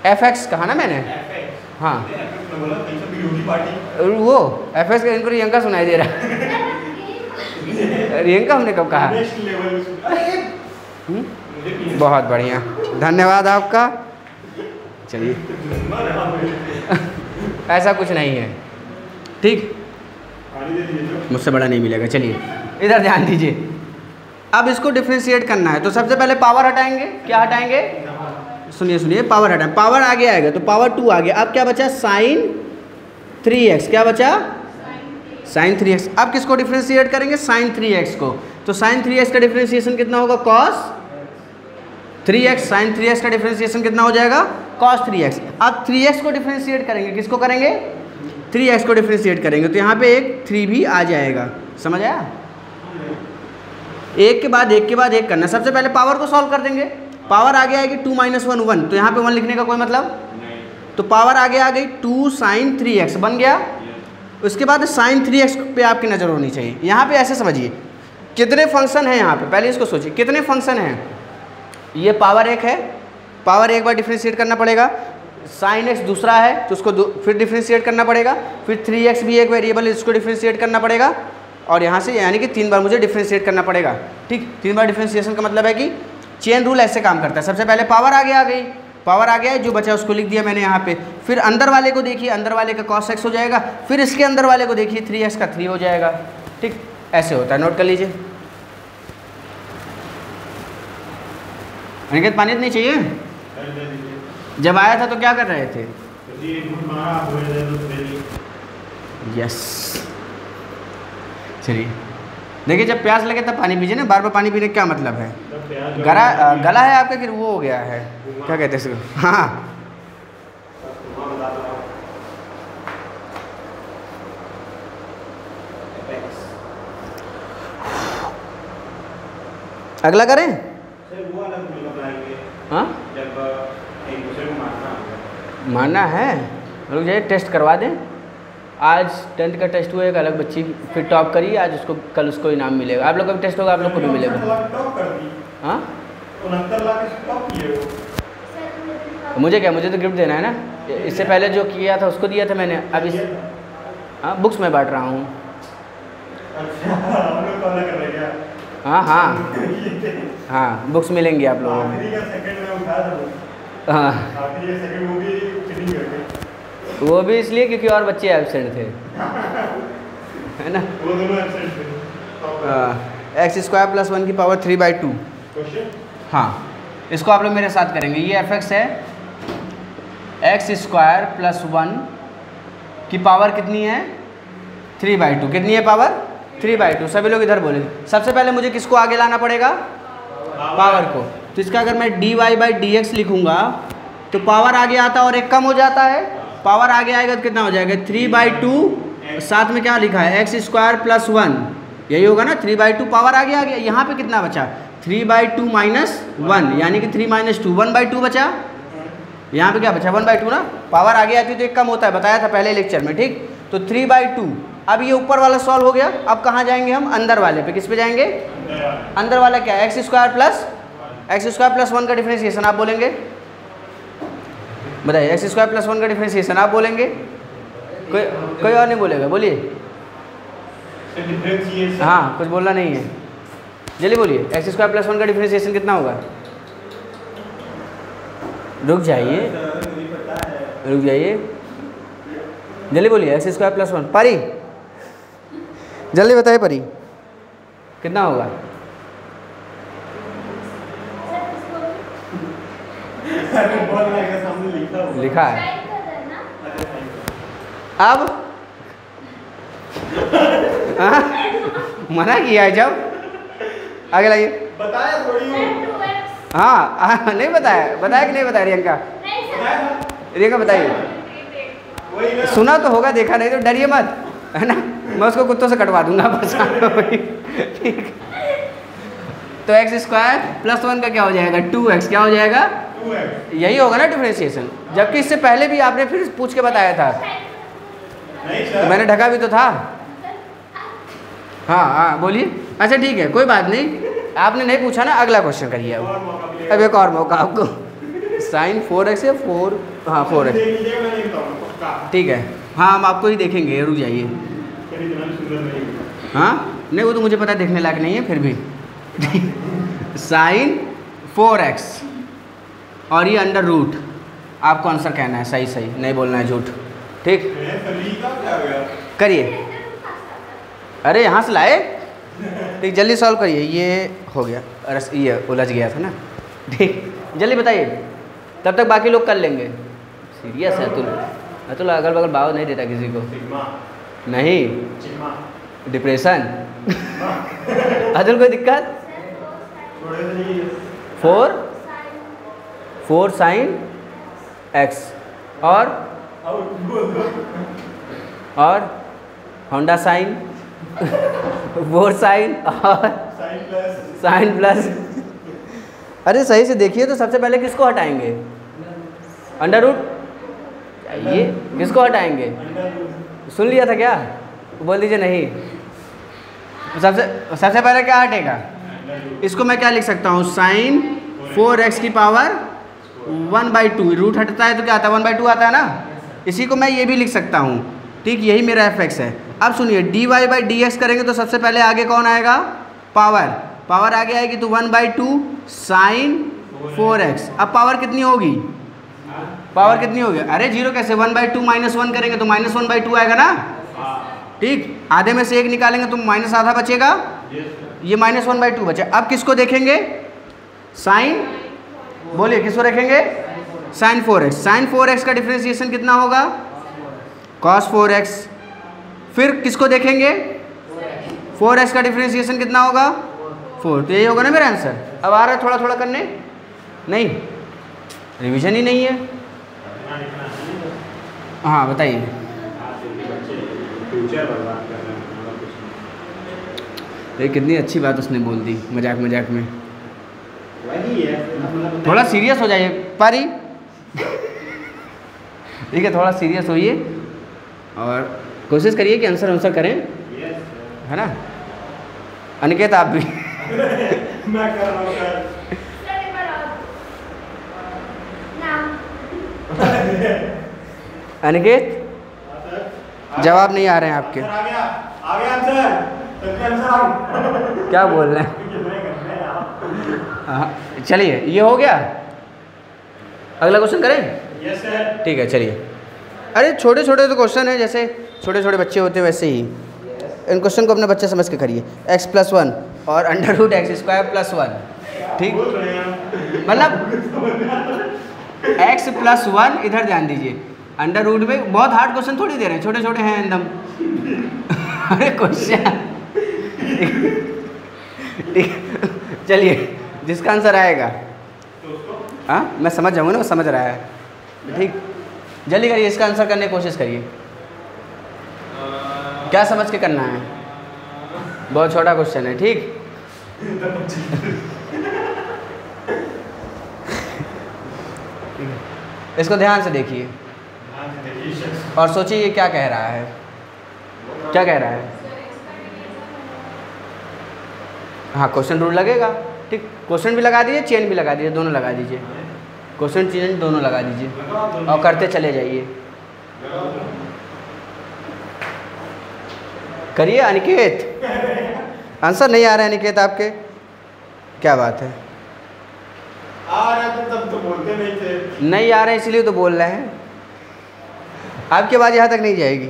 fx कहा ना मैंने, हाँ वो fx का, इनको रियंका सुनाई दे रहा रियंका हमने कब कहा, बहुत बढ़िया, धन्यवाद आपका। चलिए ऐसा कुछ नहीं है, ठीक, मुझसे बड़ा नहीं मिलेगा। चलिए इधर ध्यान दीजिए, अब इसको डिफ्रेंशिएट करना है तो सबसे पहले पावर हटाएंगे, क्या हटाएंगे, सुनिए पावर हटाएं, पावर आगे आएगा तो पावर 2 आ गया। अब क्या बचा, साइन 3x, क्या बचा, साइन 3x। अब किसको डिफ्रेंशिएट करेंगे, साइन 3x को, तो साइन 3x का डिफ्रेंशिएशन कितना होगा, cos 3x। साइन 3x का डिफ्रेंशिएशन कितना हो जाएगा, cos 3x। अब 3x को डिफ्रेंशिएट करेंगे, किसको करेंगे, 3x को डिफ्रेंशिएट करेंगे तो यहाँ पे एक 3 भी आ जाएगा, समझ आया। एक के बाद एक करना, सबसे पहले पावर को सॉल्व कर देंगे, पावर आगे आएगी 2 - 1 1, तो यहाँ पे 1 लिखने का कोई मतलब नहीं, तो पावर आगे आ गई 2 साइन 3x बन गया। उसके बाद साइन 3x पे आपकी नज़र होनी चाहिए। यहाँ पे ऐसे समझिए, कितने फंक्शन हैं यहाँ पे, पहले इसको सोचिए कितने फंक्शन हैं। ये पावर 1 है, पावर एक बार डिफ्रेंशिएट करना पड़ेगा, साइन x दूसरा है तो उसको फिर डिफ्रेंशिएट करना पड़ेगा, फिर 3x भी एक वेरिएबल है, इसको डिफ्रेंशिएट करना पड़ेगा, और यहाँ से यानी कि 3 बार मुझे डिफ्रेंशिएट करना पड़ेगा, ठीक। 3 बार डिफ्रेंशिएशन का मतलब है कि चेन रूल ऐसे काम करता है। सबसे पहले पावर आगे आ गई, पावर आ गया है, जो बचा उसको लिख दिया मैंने यहाँ पे, फिर अंदर वाले को देखिए, अंदर वाले का cos x हो जाएगा, फिर इसके अंदर वाले को देखिए 3x का 3 हो जाएगा, ठीक, ऐसे होता है, नोट कर लीजिए। अनिकेत पानी नहीं चाहिए? जब आया था तो क्या कर रहे थे? यस, चलिए देखिए, जब प्यास लगे तब पानी पीजिए ना, बार बार पानी पीने का क्या मतलब है? गला है आपका फिर वो हो गया है, क्या कहते हैं इसको? हाँ, अगला करें? हाँ, मानना है, रुक जाइए, टेस्ट करवा दें। आज 10th का टेस्ट हुआ, एक अलग बच्ची फिर टॉप करी, आज उसको, कल उसको इनाम मिलेगा। आप लोग का भी टेस्ट होगा, आप लोग को भी मिलेगा। हाँ, मुझे क्या, मुझे तो गिफ्ट देना है ना। इससे पहले जो किया था उसको दिया था मैंने, अब इस हाँ बुक्स में बांट रहा हूँ। हाँ हाँ हाँ, बुक्स मिलेंगी आप लोगों को। हाँ, वो भी इसलिए क्योंकि और बच्चे एब्सेंट थे, है ना। एक्स स्क्वायर प्लस 1 की पावर 3/2। हाँ, इसको आप लोग मेरे साथ करेंगे। ये एफ एक्स है, एक्स स्क्वायर प्लस 1 की पावर कितनी है? 3/2। कितनी है पावर? 3/2। सभी लोग इधर बोलेंगे। सबसे पहले मुझे किसको आगे लाना पड़ेगा? पावर को। तो इसका अगर मैं dy/dx लिखूंगा तो पावर आगे आता और एक कम हो जाता है। पावर आगे आएगा तो कितना हो जाएगा? 3/2, साथ में क्या लिखा है? एक्स स्क्वायर प्लस 1, यही होगा ना। 3/2 पावर आगे आ गया। यहाँ पे कितना बचा? 3/2 माइनस 1, यानी कि 3 - 2, 1/2 बचा। यहाँ पे क्या बचा? 1/2 ना। पावर आगे आती तो एक कम होता है, बताया था पहले लेक्चर में, ठीक। तो 3/2। अब ये ऊपर वाला सॉल्व हो गया। अब कहाँ जाएंगे हम? अंदर वाले पे। किस पे जाएंगे? अंदर वाला क्या है? एक्स स्क्वायर प्लस 1 का डिफरेंशिएशन आप बोलेंगे। बताइए, एक्स स्क्वायर प्लस 1 का डिफरेंशिएशन आप बोलेंगे। कोई और नहीं बोलेगा? बोलिए। हाँ, कुछ बोलना नहीं है, जल्दी बोलिए। एक्स स्क्वायर प्लस 1 का डिफरेंशिएशन कितना होगा? रुक जाइए, जल्दी बोलिए। एक्स स्क्वायर प्लस 1, परी जल्दी बताइए, परी कितना होगा? लिखा है। अब मना किया है जब। आगे लाइए। बताया थोड़ी। हाँ, नहीं बताया। बताया कि नहीं बताया? रियंका बताइए। सुना तो होगा, देखा नहीं तो डरिए मत, है ना। मैं उसको कुत्तों से कटवा दूंगा बस। ठीक। तो एक्स स्क्वायर प्लस 1 का क्या हो जाएगा? 2x। क्या हो जाएगा? 2x। यही होगा ना डिफरेंशिएशन। जबकि इससे पहले भी आपने फिर पूछ के बताया था। तो मैंने ढका भी तो था। हाँ हाँ, बोलिए। अच्छा ठीक है, कोई बात नहीं। आपने नहीं पूछा ना, अगला क्वेश्चन करिए। अब एक और मौका आपको। साइन 4x या 4, हाँ 4x, ठीक है। हाँ, हम आपको ही देखेंगे, रुक जाइए। हाँ नहीं, वो तो मुझे पता देखने लायक नहीं है, फिर भी। साइन 4x और ये अंडर रूट। आपको आंसर कहना है, सही सही, नहीं बोलना है झूठ, ठीक। करिए। अरे यहाँ से लाए, ठीक, जल्दी सॉल्व करिए। ये हो गया, अरे ये उलझ गया था ना, ठीक। जल्दी बताइए, तब तक बाकी लोग कर लेंगे। सीरियस है अतुल अगल बगल भाव नहीं देता किसी को। नहीं, डिप्रेशन। अतुल कोई दिक्कत? 4 साइन x और होंडा साइन 4 साइन और साइन प्लस। अरे सही से देखिए तो सबसे पहले किसको हटाएंगे? Under root. ये किसको हटाएंगे? सुन लिया था क्या? बोल दीजिए नहीं। सबसे पहले क्या हटेगा? इसको मैं क्या लिख सकता हूँ? साइन 4x की पावर 1/2। रूट हटता है तो क्या आता है? 1/2 आता है ना। इसी को मैं ये भी लिख सकता हूँ, ठीक। यही मेरा fx है। अब सुनिए, dy/dx करेंगे तो सबसे पहले आगे कौन आएगा? पावर आगे आएगी तो 1/2 साइन 4x। अब पावर कितनी होगी? अरे जीरो कैसे? 1/2 - 1 करेंगे तो -1/2 आएगा ना। ठीक, आधे में से 1 निकालेंगे तो माइनस आधा बचेगा, ये -1/2 बचे। अब किसको देखेंगे? साइन, बोलिए किसको देखेंगे? Sign 4x। साइन 4x का डिफ्रेंसिएशन कितना होगा? cos 4x। फिर किसको देखेंगे? 4x का डिफ्रेंसिएशन कितना होगा? 4। तो यही होगा ना मेरा आंसर। अब आ रहा है थोड़ा थोड़ा करने? नहीं, रिवीजन ही नहीं है। हाँ बताइए। ये कितनी अच्छी बात उसने बोल दी मजाक मजाक में। थोड़ा सीरियस हो जाइए पारी। ठीक है, थोड़ा सीरियस होइए और कोशिश करिए कि आंसर करें, है ना? अनिकेत आप भी। मैं कर रहा हूँ सर। अनिकेत जवाब नहीं आ रहे हैं आपके। आ गया आंसर। क्या बोल रहे हैं? हाँ चलिए, ये हो गया। अगला क्वेश्चन करें? Yes sir. ठीक है चलिए। अरे छोटे छोटे तो क्वेश्चन है, जैसे छोटे छोटे बच्चे होते हैं वैसे ही इन क्वेश्चन को अपने बच्चे समझ के करिए। x+1 और √x²+1, ठीक, मतलब x+1 इधर ध्यान दीजिए। अंडर रूट में बहुत हार्ड क्वेश्चन थोड़ी दे रहे हैं, छोटे छोटे हैं एकदम। अरे क्वेश्चन ठीक, चलिए जिसका आंसर आएगा, हाँ मैं समझ जाऊँगा ना, वो समझ रहा है, ठीक। जल्दी करिए, इसका आंसर करने की कोशिश करिए। क्या समझ के करना है? बहुत छोटा क्वेश्चन है, ठीक। इसको ध्यान से देखिए और सोचिए ये क्या कह रहा है, क्या कह रहा है। हाँ क्वेश्चन रूल लगेगा, ठीक। क्वेश्चन भी लगा दीजिए, चेन भी लगा दीजिए, दोनों लगा दीजिए। क्वेश्चन चेन दोनों लगा दीजिए और करते चले जाइए। करिए अनिकेत। आंसर नहीं आ रहा है अनिकेत आपके? क्या बात है? आ रहा था तब तो बोलते नहीं थे। नहीं आ रहा है इसलिए तो बोल रहे हैं। आपकी आवाज़ यहाँ तक नहीं जाएगी।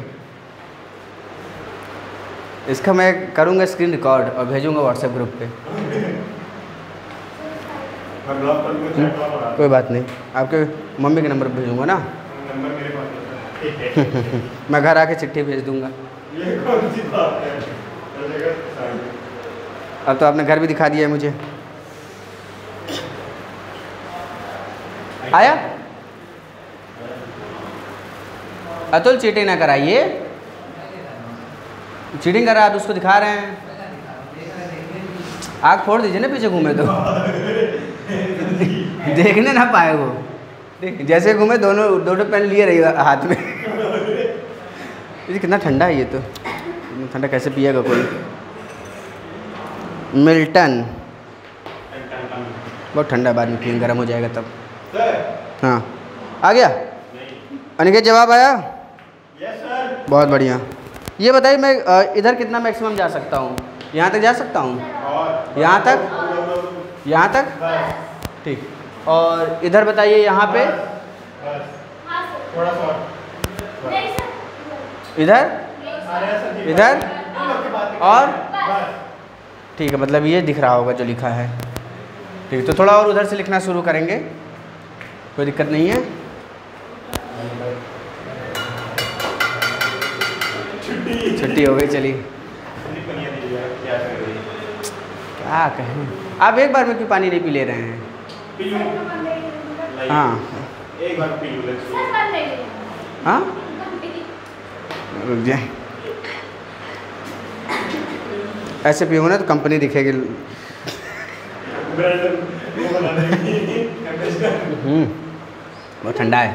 इसका मैं करूँगा स्क्रीन रिकॉर्ड और भेजूँगा व्हाट्सएप ग्रुप पे। कोई बात नहीं, आपके मम्मी के नंबर पर भेजूँगा ना। नंबर मेरे पास है। मैं घर आके चिट्ठी भेज दूँगा। ये कौन सी बात है? अब तो आपने घर भी दिखा दिया है मुझे। आया? अतुल चीटिंग ना कराइए, चीटिंग कर रहा है तो उसको दिखा रहे हैं। आँख फोड़ दीजिए ना पीछे घूमे तो देखने ना पाए वो। जैसे घूमे दोनों पेन लिए रही हाथ में। ये कितना ठंडा है, ये तो ठंडा कैसे पिएगा कोई। मिल्टन बहुत ठंडा, बाद में पिएंगे, गर्म हो जाएगा तब। हाँ आ गया अनिकेत, जवाब आया? Yes sir. बहुत बढ़िया। ये बताइए मैं इधर कितना मैक्सिमम जा सकता हूँ? यहाँ तक जा सकता हूँ? यहाँ तक? यहाँ तक? ठीक। और इधर बताइए यहाँ पे? थोड़ा सा इधर? इधर? और? ठीक है, मतलब ये दिख रहा होगा जो लिखा है। ठीक, तो थोड़ा और उधर से लिखना शुरू करेंगे, कोई दिक्कत नहीं है। छुट्टी हो गई, चलिए। क्या कहें, आप एक बार में क्यों पानी नहीं पी ले रहे हैं? हाँ एक बार पी लो। हाँ रुक जाए, ऐसे पियोगे ना तो कंपनी दिखेगी। बहुत ठंडा है।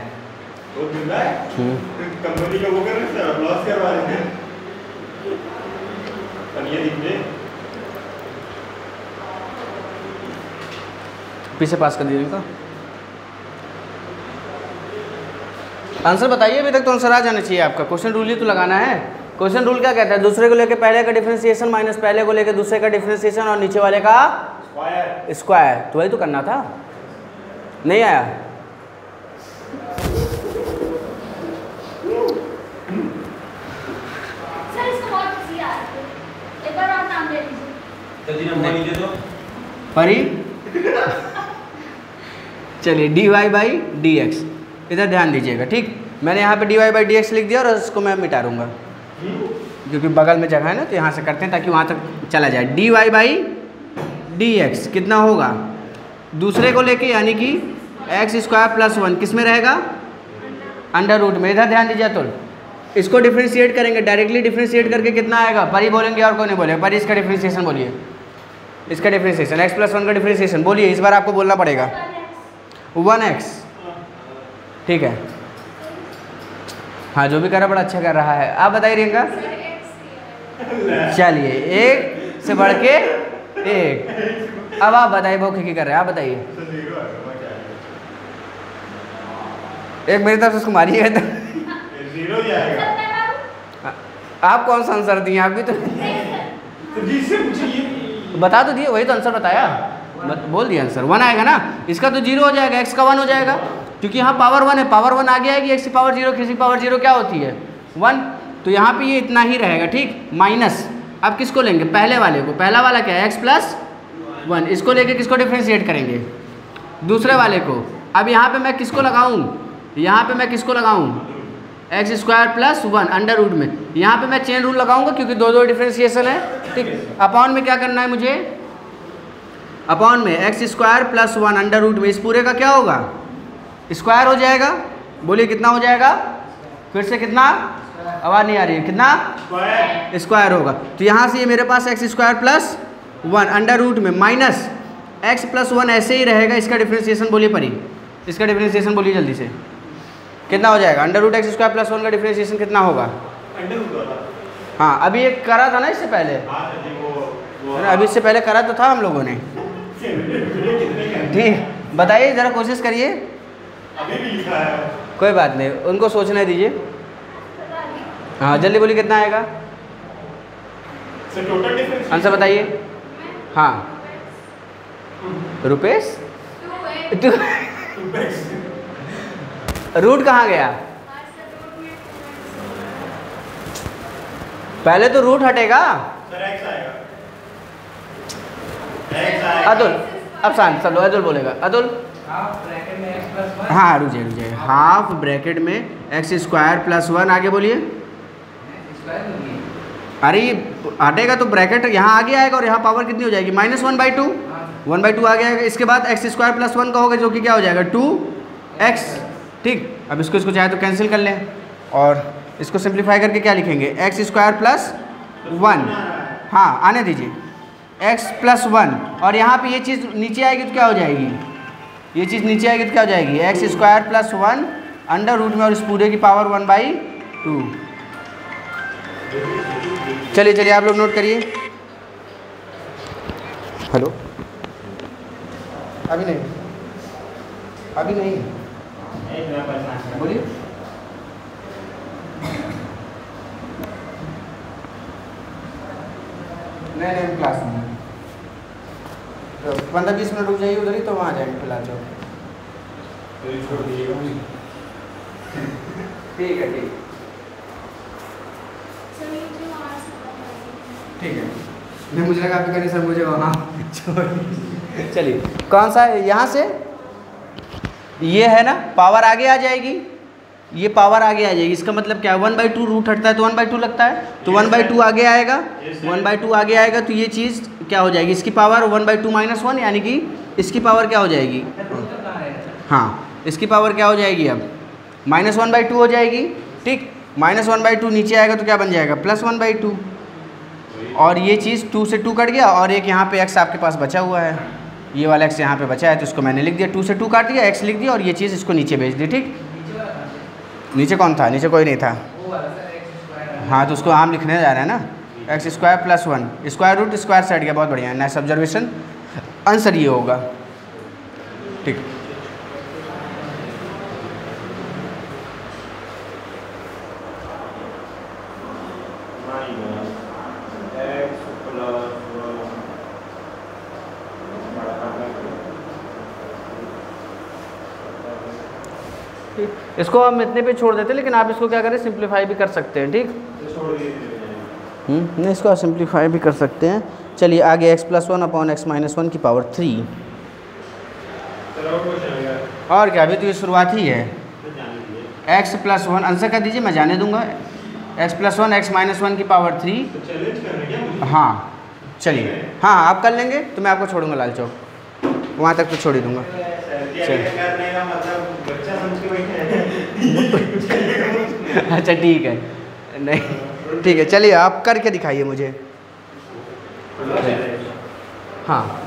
कंपनी का वो कर रहे हैं, लॉस करवा रहे हैं। पनिया दिखने पीछे पास कर दीजिए इनका। आंसर बताइए, अभी तक तो आंसर आ जाना चाहिए आपका। क्वेश्चन रूल ही तो लगाना है। क्वेश्चन रूल क्या कहता है? दूसरे को लेके पहले का डिफरेंशिएशन माइनस पहले को लेके दूसरे का डिफरेंशिएशन और नीचे वाले का स्क्वायर। तो वही तो करना था, नहीं आया? परी चलिए dy बाई डी एक्स, इधर ध्यान दीजिएगा ठीक। मैंने यहाँ पे dy बाई डी एक्स लिख दिया और इसको मैं मिटा दूँगा क्योंकि बगल में जगह है ना, तो यहाँ से करते हैं ताकि वहाँ तक चला जाए। dy बाई डी एक्स कितना होगा, दूसरे को लेके यानी कि एक्स स्क्वायर प्लस 1 किस में रहेगा, अंडर रूट में। इधर ध्यान दीजिए तो इसको डिफ्रेंशिएट करेंगे, डायरेक्टली डिफ्रेंशिएट करके कितना आएगा, परी बोलेंगे और कौन नहीं बोलेगा, परी इसका डिफ्रेंशिएशन बोलिए, इसका डिफ्रेंशिएशन एक्स प्लस 1 का डिफ्रेंशिएशन बोलिए, इस बार आपको बोलना पड़ेगा 1x, ठीक है। हाँ जो भी कर रहा बड़ा अच्छा कर रहा है। आप बताइए रियंका, चलिए एक से बढ़ के एक। अब आप बताइए वो क्या कर रहे हैं, आप बताइए। एक मेरी तरफ से उसको मारिए तो जीरो जाएगा। आप कौन सा आंसर दिए, आप भी तो बता तो दिए, वही तो आंसर बताया, बोल दिया आंसर 1 आएगा ना, इसका तो 0 हो जाएगा, x का 1 हो जाएगा क्योंकि यहाँ पावर 1 है, पावर 1 आगे आएगी, x की पावर 0, किसी पावर 0 क्या होती है 1, तो यहाँ पे ये इतना ही रहेगा ठीक। माइनस अब किसको लेंगे, पहले वाले को, पहला वाला क्या है x प्लस 1, इसको लेके किसको डिफ्रेंशिएट करेंगे, दूसरे वाले को। अब यहाँ पे मैं किसको लगाऊँ, यहाँ पे मैं किसको लगाऊँ, x square plus 1 under root में, यहाँ पे मैं चेन रूल लगाऊंगा क्योंकि दो दो डिफ्रेंशिएशन है ठीक। अपॉन में क्या करना है मुझे, अपॉन में x square plus 1 under root में, इस पूरे का क्या होगा, स्क्वायर हो जाएगा। बोलिए कितना हो जाएगा, फिर से कितना, आवाज़ नहीं आ रही है, कितना स्क्वायर होगा। तो यहाँ से ये मेरे पास x square plus 1 under root में माइनस एक्स प्लस 1 ऐसे ही रहेगा, इसका डिफ्रेंशिएशन बोलिए परी, इसका डिफ्रेंशिएशन बोलिए जल्दी से, कितना हो जाएगा, under root x square plus 1 का डिफ्रेंशिएशन कितना होगा। हाँ अभी एक करा था ना इससे पहले, अभी इससे पहले करा तो था हम लोगों ने ठीक। बताइए ज़रा कोशिश करिए, अभी भी लिखा है, कोई बात नहीं, उनको सोचने दीजिए। हाँ जल्दी बोलिए कितना आएगा, टोटल डिफरेंस आंसर बताइए। हाँ रुपेश रूट कहाँ गया, पहले तो रूट हटेगा। अतुल अब शांत, चलो अतुल बोलेगा, अतुल हाँ रुक जाइए, हाफ ब्रैकेट में एक्स स्क्वायर प्लस 1, आगे बोलिए। अरे ये हटेगा तो ब्रैकेट यहाँ आगे आएगा और यहाँ पावर कितनी हो जाएगी, -1/2, 1/2 आ गया। इसके बाद एक्स स्क्वायर प्लस 1 का होगा जो कि क्या हो जाएगा 2x ठीक। अब इसको चाहे तो कैंसिल कर लें और इसको सिंप्लीफाई करके क्या लिखेंगे, एक्स स्क्वायर प्लस 1, हाँ आने दीजिए, x प्लस 1 और यहाँ पे ये चीज़ नीचे आएगी तो क्या हो जाएगी, ये चीज़ नीचे आएगी तो क्या हो जाएगी, x square plus 1 under root में और इस पूरे की पावर 1/2। चलिए आप लोग नोट करिए। हेलो अभी नहीं बोलिए। नहीं क्लास में तो 15-20 मिनट रुक जाइए उधर ही, तो वहाँ आ जाएंगे फिलहाल चौक। ठीक है नहीं मुझे लगा आपके कहने सर मुझे वहाँ चलिए कौन सा है, यहाँ से ये है ना, पावर आगे आ जाएगी, ये पावर आगे आ जाएगी, इसका मतलब क्या है 1/2 रूट हटता है तो 1/2 लगता है, तो 1/2 आगे आएगा, 1/2 आगे आएगा तो ये चीज़ क्या हो जाएगी, इसकी पावर 1/2 - 1 यानी कि इसकी पावर क्या हो जाएगी, हाँ इसकी पावर क्या हो जाएगी अब -1/2 हो जाएगी ठीक। -1/2 नीचे आएगा तो क्या बन जाएगा +1/2 और ये चीज़ 2 से 2 कट गया और एक यहाँ पे x आपके पास बचा हुआ है, ये वाला x यहाँ पे बचा है तो इसको मैंने लिख दिया, 2 से 2 काट दिया, x लिख दिया और ये चीज़ इसको नीचे भेज दी ठीक। नीचे कौन था, नीचे कोई नहीं था, हाँ तो उसको आम लिखने जा रहे हैं ना, x square plus 1 square root square से हट गया, बहुत बढ़िया, नाइस ऑब्जर्वेशन, आंसर ये होगा ठीक। इसको हम इतने पे छोड़ देते हैं, लेकिन आप इसको क्या करें सिंप्लीफाई भी कर सकते हैं ठीक। नहीं, इसको सिंप्लीफाई भी कर सकते हैं। चलिए आगे x+1/x-1 की पावर 3। और क्या, अभी तो ये शुरुआत ही है। x+1 आंसर कर दीजिए, मैं जाने दूंगा। x+1 x-1 की पावर 3। हाँ चलिए, हाँ आप कर लेंगे तो मैं आपको छोड़ूंगा लाल चौक, वहाँ तक तो छोड़ ही दूंगा। अच्छा ठीक है, नहीं ठीक है, चलिए आप करके दिखाइए मुझे। हाँ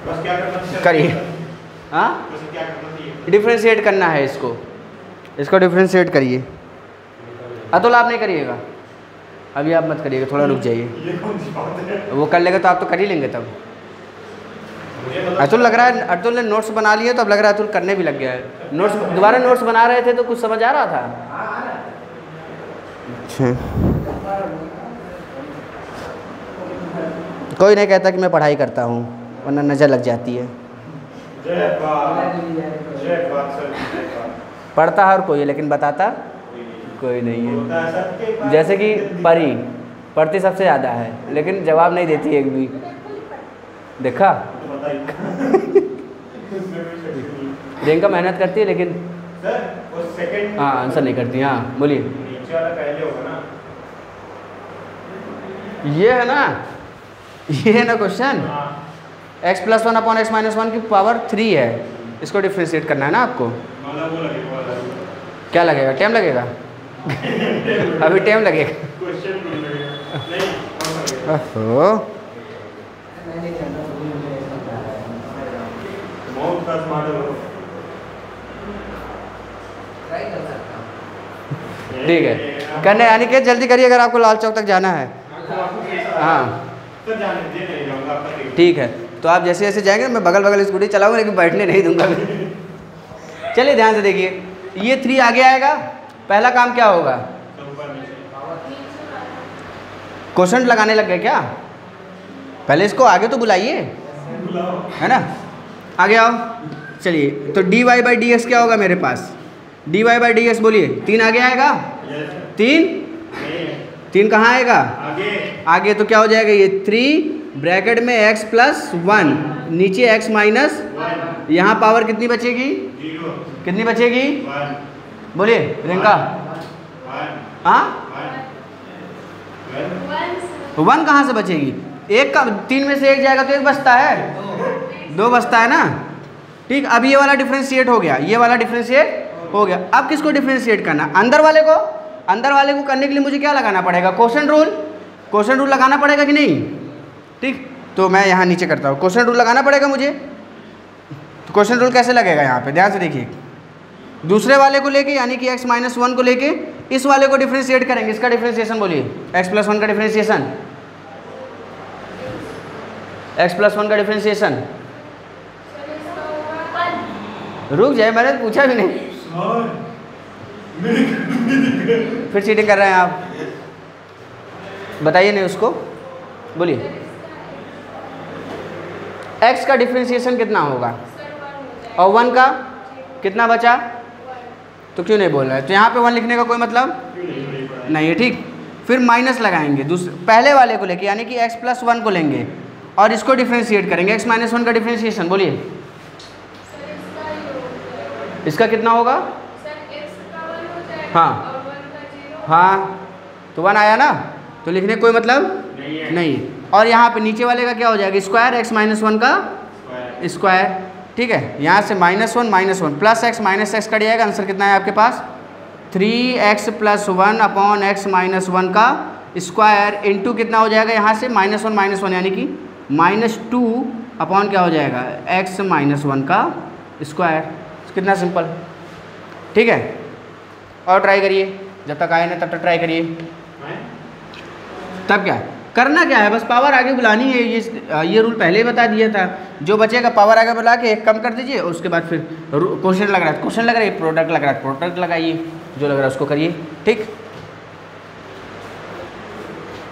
बस क्या करना करिए। हाँ क्या करना डिफ्रेंशिएट करना है इसको डिफ्रेंशिएट करिए। अतुल आप नहीं करिएगा, अभी आप मत करिएगा, थोड़ा रुक जाइए। ये कौन सी बात है? वो कर लेगा तो आप तो कर ही लेंगे तब। अतुल लग रहा है, अतुल ने नोट्स बना लिए तो अब लग रहा है अतुल करने भी लग गया है। नोट्स दोबारा नोट्स बना रहे थे तो कुछ समझ आ रहा था। अच्छा कोई नहीं कहता कि मैं पढ़ाई करता हूँ, वरना नज़र लग जाती है। पढ़ता हर कोई है लेकिन बताता कोई नहीं है। जैसे कि परी पढ़ती सबसे ज़्यादा है लेकिन जवाब नहीं देती एक भी, देखा। रिंका मेहनत करती है लेकिन हाँ आंसर नहीं करती। हाँ बोलिए। ये है ना क्वेश्चन, x+1/x-1 की पावर 3 है, इसको डिफ्रेंशिएट करना है ना आपको। क्या लगेगा, टाइम लगेगा? अभी टाइम लगेगा। ठीक है करने, यानी कि जल्दी करिए अगर आपको लाल चौक तक जाना है। हाँ ठीक है, तो आप जैसे जैसे जाएंगे मैं बगल बगल स्कूटी चलाऊंगा लेकिन बैठने नहीं दूंगा। चलिए ध्यान से देखिए, ये 3 आगे आएगा, पहला काम क्या होगा? क्वेश्चन लगाने लग गए क्या? पहले इसको आगे तो बुलाइए, है ना। आगे आओ। चलिए तो dy/dx क्या होगा मेरे पास? dy/dx बोलिए। 3 आगे आएगा? 3 कहाँ आएगा? आगे तो क्या हो जाएगा? ये 3 ब्रैकेट में x+1 नीचे x-1, यहाँ पावर कितनी बचेगी? कितनी बचेगी? बोलिए रिंका। हाँ 1 कहाँ से बचेगी? एक का 3 में से 1 जाएगा तो 1 बचता है, 2 बचता है ना। ठीक, अब ये वाला डिफरेंशिएट हो गया, ये वाला डिफरेंशिएट हो गया। अब किसको डिफरेंशिएट करना? अंदर वाले को। अंदर वाले को करने के लिए मुझे क्या लगाना पड़ेगा? Quotient rule. क्वोशंट रूल लगाना पड़ेगा कि नहीं? ठीक, तो मैं यहाँ नीचे करता हूँ, क्वोशंट रूल लगाना पड़ेगा मुझे। तो क्वोशंट रूल कैसे लगेगा? यहाँ पे ध्यान से देखिए, दूसरे वाले को लेके यानी कि x-1 को लेके इस वाले को डिफरेंशिएट करेंगे। इसका डिफरेंशिएशन बोलिए, x+1 का डिफरेंशिएशन, x+1 का डिफरेंशिएशन। रुक जाए, मैंने पूछा भी नहीं। फिर चीटिंग कर रहे हैं आप, बताइए नहीं उसको, बोलिए। x का डिफरेंशिएशन कितना होगा और 1 का कितना बचा? तो क्यों नहीं बोल रहा है? तो यहाँ पे 1 लिखने का कोई मतलब नहीं है। ठीक, फिर माइनस लगाएंगे दूसरे पहले वाले को लेके यानी कि x+1 को लेंगे और इसको डिफरेंशिएट करेंगे। x-1 का डिफरेंशिएशन बोलिए, इसका कितना होगा? हाँ हाँ, तो 1 आया ना, तो लिखने कोई मतलब नहीं। और यहाँ पे नीचे वाले का क्या हो जाएगा? स्क्वायर x-1 का स्क्वायर। ठीक है, यहाँ से -1 प्लस x कट जाएगा। आंसर कितना है आपके पास? 3x+1/x-1 का स्क्वायर इंटू कितना हो जाएगा? यहाँ से -1 यानी कि -2 अपॉन क्या हो जाएगा? x-1 का स्क्वायर। कितना सिंपल, ठीक है। और ट्राई करिए, जब तक आए ना तब तक ट्राई करिए। तब क्या करना क्या है? बस पावर आगे बुलानी है। ये रूल पहले ही बता दिया था। जो बचेगा पावर आगे बुला के 1 कम कर दीजिए, उसके बाद फिर क्वेश्चन लग रहा है क्वेश्चन लग रहा है, प्रोडक्ट लग रहा है प्रोडक्ट लगाइए, जो लग रहा है उसको करिए। ठीक,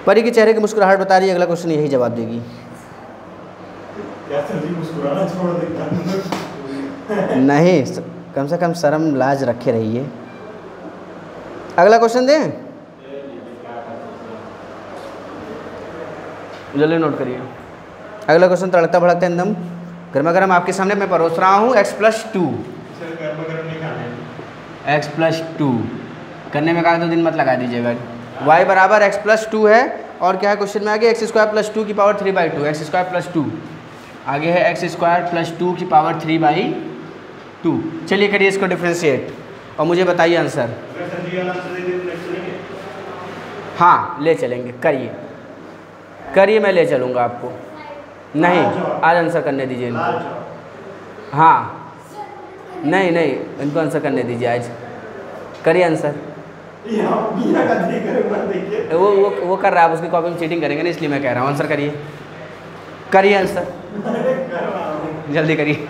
परी के चेहरे की मुस्कुराहट बता रही है अगला क्वेश्चन यही जवाब देगी। नहीं, कम से कम शर्म लाज रखे रहिए। अगला क्वेश्चन दें। जल्दी नोट करिए। अगला क्वेश्चन तड़कता भड़कता एकदम गर्मा गर्म आपके सामने मैं परोस रहा हूँ। x+2 x+2 करने में कहा तो दिन मत लगा दीजिएगा। y बराबर x+2 है और क्या है क्वेश्चन में आगे x² + 2 की पावर 3/2 x² + 2 आगे है x² + 2 की पावर 3/2। चलिए करिए इसको डिफ्रेंशिएट और मुझे बताइए आंसर। हाँ ले चलेंगे, करिए करिए, मैं ले चलूँगा आपको। नहीं आज आंसर करने दीजिए इनको। हाँ नहीं नहीं इनको आंसर करने दीजिए, आज करिए आंसर। वो कर रहा है, आप उसकी कॉपी में चीटिंग करेंगे ना, इसलिए मैं कह रहा हूँ आंसर करिए, करिए आंसर जल्दी करिए।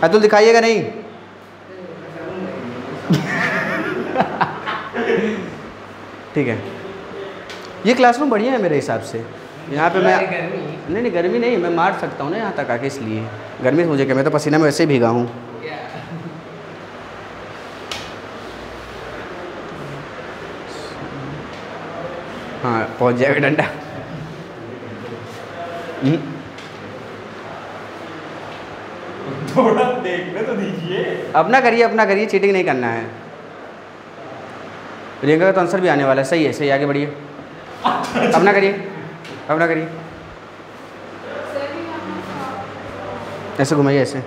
अतुल दिखाइएगा नहीं। ठीक है, ये क्लासरूम बढ़िया है मेरे हिसाब से। यहाँ पे मैं नहीं गर्मी नहीं, मैं मार सकता हूँ ना यहाँ तक आके, इसलिए गर्मी मुझे क्या, मैं तो पसीना में वैसे ही भीगा हूँ। हाँ पहुँच जाएगा डंडा। थोड़ा देखने तो दीजिए। अपना करिए, चीटिंग नहीं करना है। प्रियंका का तो आंसर भी आने वाला है। सही है, सही, आगे बढ़िए। अपना करिए ऐसे घुमाइए, ऐसे।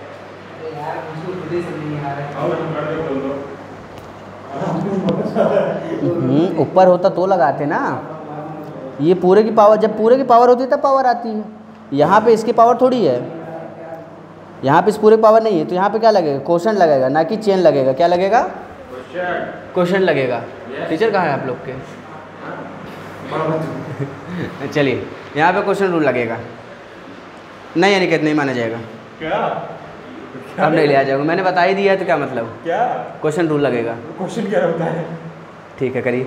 ऊपर होता तो लगाते ना, ये पूरे की पावर, जब पूरे की पावर होती है तब पावर आती है। यहाँ पे इसकी पावर थोड़ी है, यहाँ पे इस पूरे पावर नहीं है, तो यहाँ पे क्या लगेगा, क्वोशंट लगेगा, ना कि चेन लगेगा। क्या लगेगा, क्वोशंट लगेगा। टीचर कहाँ है आप लोग के? चलिए यहाँ पे क्वेश्चन रूल लगेगा। नहीं अनिकेत नहीं माना जाएगा। क्या? अब नहीं लिया जाएगा, मैंने बता ही दिया है तो क्या मतलब, क्या क्वेश्चन रूल लगेगा। क्वेश्चन क्या होता है? ठीक है करिए।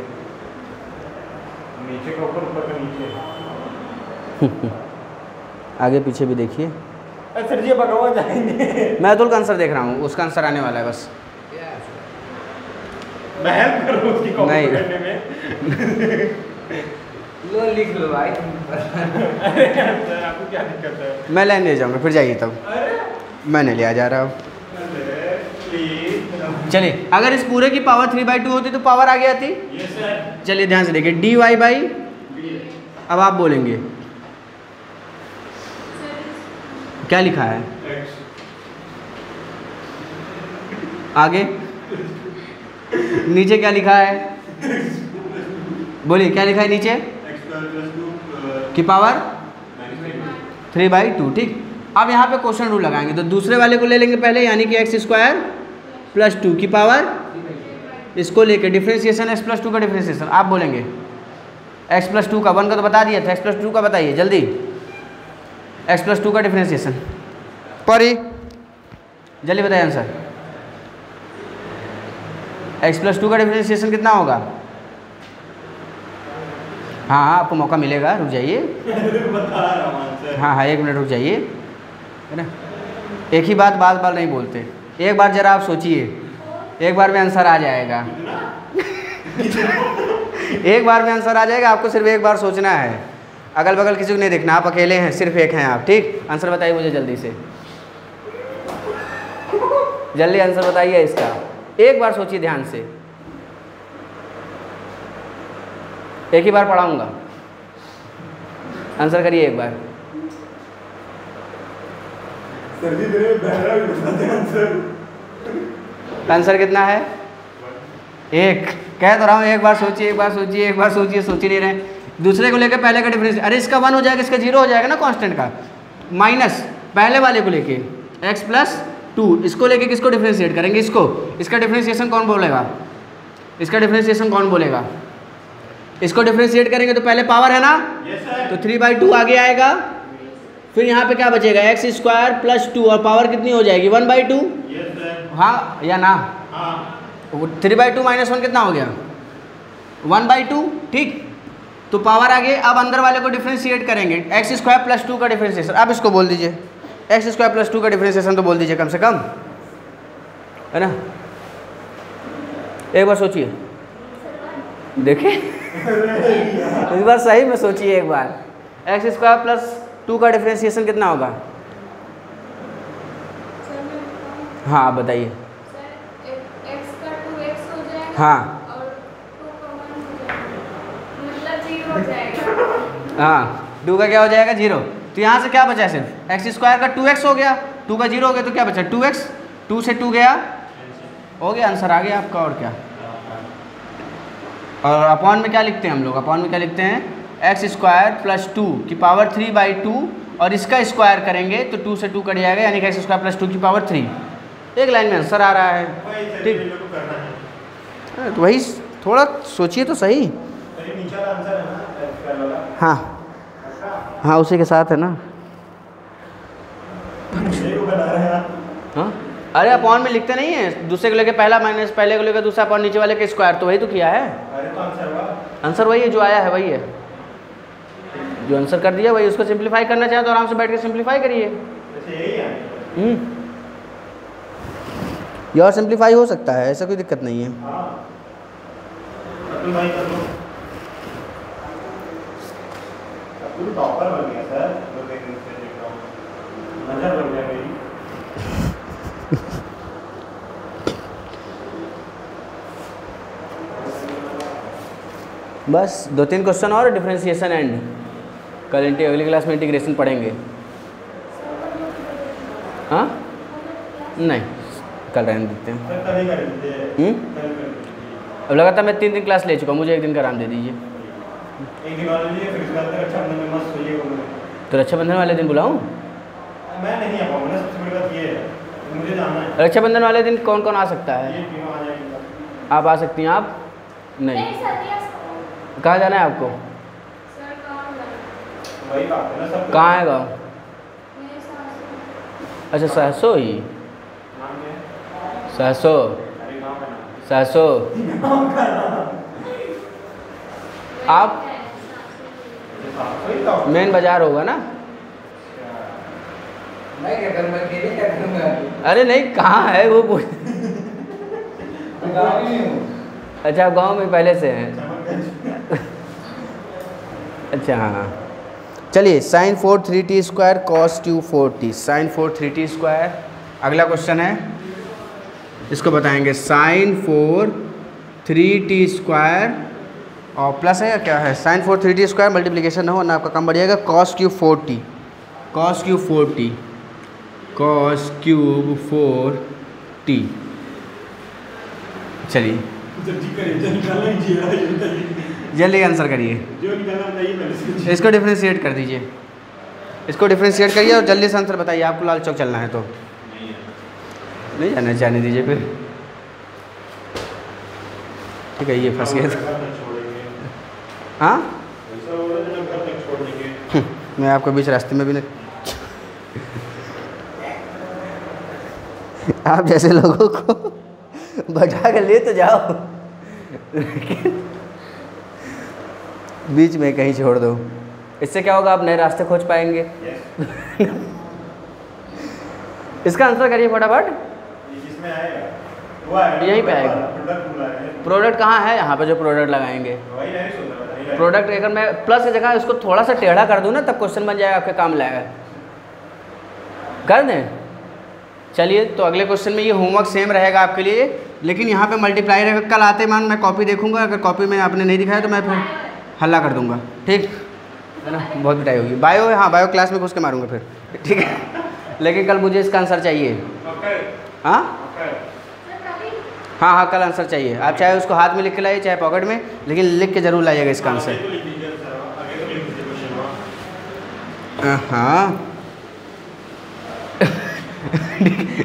नीचे का ऊपर, ऊपर का नीचे। आगे पीछे भी देखिए। सर जी भगवान जाएंगे। मैं अतुल का आंसर देख रहा हूँ, उसका आंसर आने वाला है बस। मैं हेल्प कर रहा हूँ उसकी कॉपी नहीं। करने में। लो लिख लो भाई। अरे सर आपको क्या दिक्कत है? मैं लाइन ले जाऊँगा, फिर जाइए तब। मैं नहीं लिया जा रहा हूँ। चलिए अगर इस पूरे की पावर 3/2 होती तो पावर आगे आती। Yes sir. चलिए ध्यान से देखिए, dy/, अब आप बोलेंगे क्या लिखा है आगे, नीचे क्या लिखा है, बोलिए क्या लिखा है नीचे, की पावर 3/2। ठीक, अब यहाँ पे क्वेश्चन रूल लगाएंगे, तो दूसरे वाले को ले लेंगे पहले, यानी कि x² + 2 की पावर, इसको लेके डिफ्रेंशिएशन x+2 का डिफ्रेंशिएशन। आप बोलेंगे x+2 का, 1 का तो बता दिया था, x+2 का बताइए जल्दी, x+2 का डिफ्रेंशिएशन परी जल्दी बताइए आंसर। x+2 का डिफ्रेंशिएशन कितना होगा? हाँ आपको मौका मिलेगा, रुक जाइए। हाँ 1 मिनट रुक जाइए, है ना। एक ही बात बार बार नहीं बोलते, एक बार जरा आप सोचिए, एक बार में आंसर आ जाएगा। एक बार में आंसर आ जाएगा, आपको सिर्फ एक बार सोचना है, अगल बगल किसी को नहीं देखना, आप अकेले हैं, सिर्फ एक हैं आप। ठीक, आंसर बताइए मुझे जल्दी से, जल्दी आंसर बताइए इसका, एक बार सोचिए ध्यान से, एक ही बार पढ़ाऊंगा, आंसर करिए एक बार। आंसर कितना है? एक, कह तो रहा हूँ एक बार सोचिए, एक बार सोचिए, एक बार सोचिए, सोच ही नहीं रहे। दूसरे को लेकर पहले का डिफरेंस, अरे इसका 1 हो जाएगा, इसका 0 हो जाएगा ना कांस्टेंट का, माइनस पहले वाले को लेके x+2, इसको लेके किसको डिफरेंशिएट करेंगे, इसको। इसका डिफरेंशिएशन कौन बोलेगा, इसका डिफरेंशिएशन कौन बोलेगा, इसको डिफरेंशिएट करेंगे तो पहले पावर है ना, तो 3/2 आगे आएगा, फिर यहाँ पे क्या बचेगा, x² + 2 और पावर कितनी हो जाएगी 1/2। हाँ या ना, 3/2 - 1 कितना हो गया 1/2। ठीक, तो पावर आगे, अब अंदर वाले को डिफरेंशिएट करेंगे, x² + 2 का डिफरेंशिएशन। अब इसको बोल दीजिए, x² + 2 का डिफरेंशिएशन तो बोल दीजिए कम से कम, है ना। एक बार सोचिए, देखिए इस बार सही में सोचिए एक बार, एक्स स्क्वायर प्लस 2 का डिफ्रेंशिएशन कितना होगा? हाँ आप बताइए। एक्स का 2x हो जाएगा। हाँ और 2 का 1 हो जाएगा, मतलब 0 हो जाएगा। हाँ 2 का क्या हो जाएगा? 0। तो यहाँ से क्या बचा? सिर्फ एक्स स्क्वायर का 2x हो गया, 2 का 0 हो गया तो क्या बचा? 2x। 2 से 2 गया, हो गया, आंसर आ गया आपका। और क्या? और अपॉन में क्या लिखते हैं हम लोग? अपॉन में क्या लिखते हैं? एक्स स्क्वायर प्लस 2 की पावर 3/2 और इसका स्क्वायर करेंगे तो 2 से 2 कट जाएगा, यानी कि एक्स स्क्वायर प्लस 2 की पावर 3। एक लाइन में आंसर आ रहा है। ठीक, तो वही थोड़ा सोचिए तो सही। हाँ हाँ उसी के साथ है ना। हाँ अरे अपॉन में लिखते नहीं है, दूसरे को लेके पहला माइनस पहले को लेकर दूसरा अपॉन नीचे वाले के स्क्वायर, तो वही तो किया है। आंसर वही है जो आया है, वही है जो आंसर कर दिया वही। उसको सिंप्लीफाई करना चाहे तो आराम से बैठ के सिंप्लीफाई करिए। ये और सिंप्लीफाई हो सकता है, ऐसा कोई दिक्कत नहीं है। टॉपर बन गया सर, तो देखने से देख रहा हूँ, नजर बन गया मेरी। बस 2-3 क्वेश्चन और डिफरेंशिएशन एंड कल अगली क्लास में इंटीग्रेशन पढ़ेंगे। हाँ नहीं कल रहने देते हैं। अब लगातार मैं 3 दिन क्लास ले चुका हूँ, मुझे 1 दिन का आराम दे दीजिए। एक दिन और लीजिए, फिर उसके बाद रक्षाबंधन में मस्त सोइए। तो रक्षाबंधन वाले दिन बुलाऊँ? मैं नहीं आ पाऊँगा, सबसे बड़ी बात ये है, मुझे जाना है। रक्षाबंधन वाले दिन कौन कौन आ सकता है? ये तीनों आ जाएंगे। आप आ सकती हैं? आप नहीं। कहाँ जाना है आपको? वही बात है ना, सब कहाँ है गाँव? अच्छा सहसो ही, सहसो सहसो। आप मेन बाजार होगा ना? मैं क्या करूँगा, अकेले क्या करूँगा? अरे नहीं कहाँ है वो पूछ। गाँव में हूँ। अच्छा आप गाँव में पहले से हैं। अच्छा हाँ चलिए, sin 4 3t square cos Q 4t, sin 4 3t square. अगला क्वेश्चन है, इसको बताएंगे। sin 4 3t स्क्वायर और प्लस है या क्या है? sin 4 3t स्क्वायर मल्टीप्लिकेशन ना हो ना आपका काम बढ़ जाएगा। cos cube 4t, cos cube 4t, cos cube 4t। चलिए जल्दी आंसर करिए, इसको डिफ्रेंशिएट कर दीजिए, इसको डिफ्रेंशिएट करिए और जल्दी से आंसर बताइए। आपको लाल चौक चलना है तो नहीं जाना, जाने दीजिए फिर। ठीक है ये फंस गया था। हाँ मैं आपको बीच रास्ते में भी नहीं। आप जैसे लोगों को बैठा कर ले तो जाओ, बीच में कहीं छोड़ दो। इससे क्या होगा? आप नए रास्ते खोज पाएंगे। इसका आंसर करिए फटाफट। यहीं पे आएगा। प्रोडक्ट कहाँ है? यहाँ पे जो प्रोडक्ट लगाएंगे। प्रोडक्ट अगर मैं प्लस की जगह इसको थोड़ा सा टेढ़ा कर दूँ ना, तब क्वेश्चन बन जाएगा, आपके काम लाएगा। कर दें? चलिए तो अगले क्वेश्चन में ये होमवर्क सेम रहेगा आपके लिए, लेकिन यहाँ पे मल्टीप्लाई रहेगा। कल आते मान मैं कॉपी देखूंगा, अगर कॉपी में आपने नहीं दिखाया तो मैं फिर हल्ला कर दूंगा। ठीक है ना? बहुत पिटाई होगी। बायो है, हाँ बायो क्लास में घुस के मारूंगा फिर, ठीक है। लेकिन कल मुझे इसका आंसर चाहिए। हाँ हाँ हाँ कल आंसर चाहिए। आप चाहे उसको हाथ में लिख के लाइए चाहे पॉकेट में, लेकिन लिख के ज़रूर लाइएगा इसका आंसर। हाँ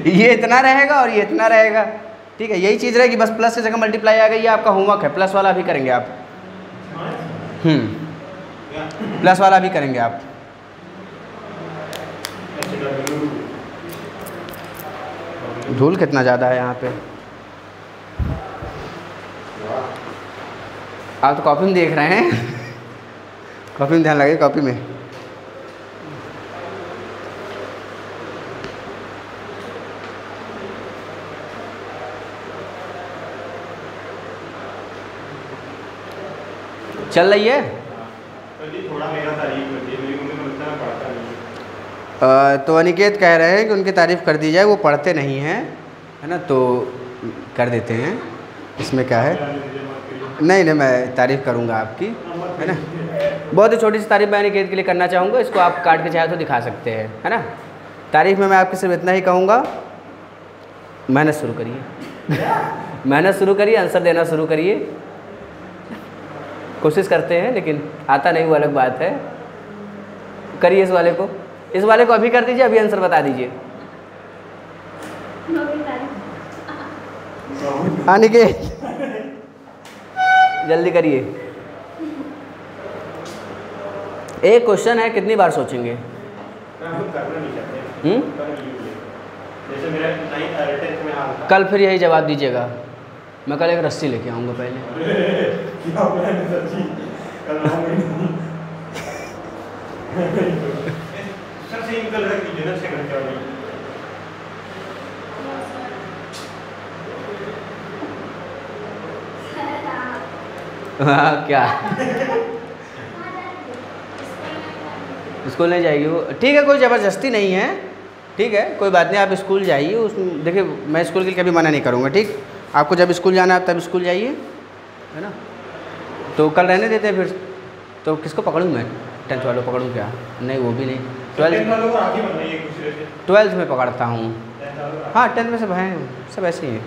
ये इतना रहेगा और ये इतना रहेगा, ठीक है। यही चीज़ रहेगी, बस प्लस की जगह मल्टीप्लाई आ गई। ये आपका होमवर्क है, प्लस वाला भी करेंगे आप। प्लस वाला भी करेंगे आप। धूल कितना ज़्यादा है यहाँ पे। आप तो कॉपी में देख रहे हैं, कॉपी में ध्यान लगे, कॉपी में। चल रही है। थोड़ा मेरा तारीफ कर दिए, मेरी मम्मी को लगता है पढ़ता नहीं। तो अनिकेत कह रहे हैं कि उनकी तारीफ़ कर दी जाए, वो पढ़ते नहीं हैं, है ना, तो कर देते हैं, इसमें क्या है। नहीं नहीं, मैं तारीफ़ करूँगा आपकी, है ना। बहुत ही छोटी सी तारीफ़ मैं अनिकेत के लिए करना चाहूँगा, इसको आप काट के चाहे तो दिखा सकते हैं, है ना। तारीफ़ में मैं आपके सिर्फ इतना ही कहूँगा, मेहनत शुरू करिए मेहनत शुरू करिए, आंसर देना शुरू करिए। कोशिश करते हैं लेकिन आता नहीं, वो अलग बात है। करिए इस वाले को अभी कर दीजिए, अभी आंसर बता दीजिए। अनिकेत जल्दी करिए। एक क्वेश्चन है, कितनी बार सोचेंगे? कल फिर यही जवाब दीजिएगा। मैं कल एक रस्सी लेके आऊँगा पहले। हाँ क्या स्कूल नहीं जाएगी वो? ठीक है, कोई ज़बरदस्ती नहीं है, ठीक है, कोई बात नहीं, आप स्कूल जाइए। उसमें देखिए, मैं स्कूल के लिए कभी मना नहीं करूँगा, ठीक। आपको जब स्कूल जाना है तब स्कूल जाइए, है ना। तो कल रहने देते हैं फिर। तो किसको पकड़ूँ मैं? 10th वालों को पकड़ूँ क्या? नहीं, वो भी नहीं। 12th में पकड़ता हूँ। हाँ, 10th में सब हैं, सब ऐसे ही हैं।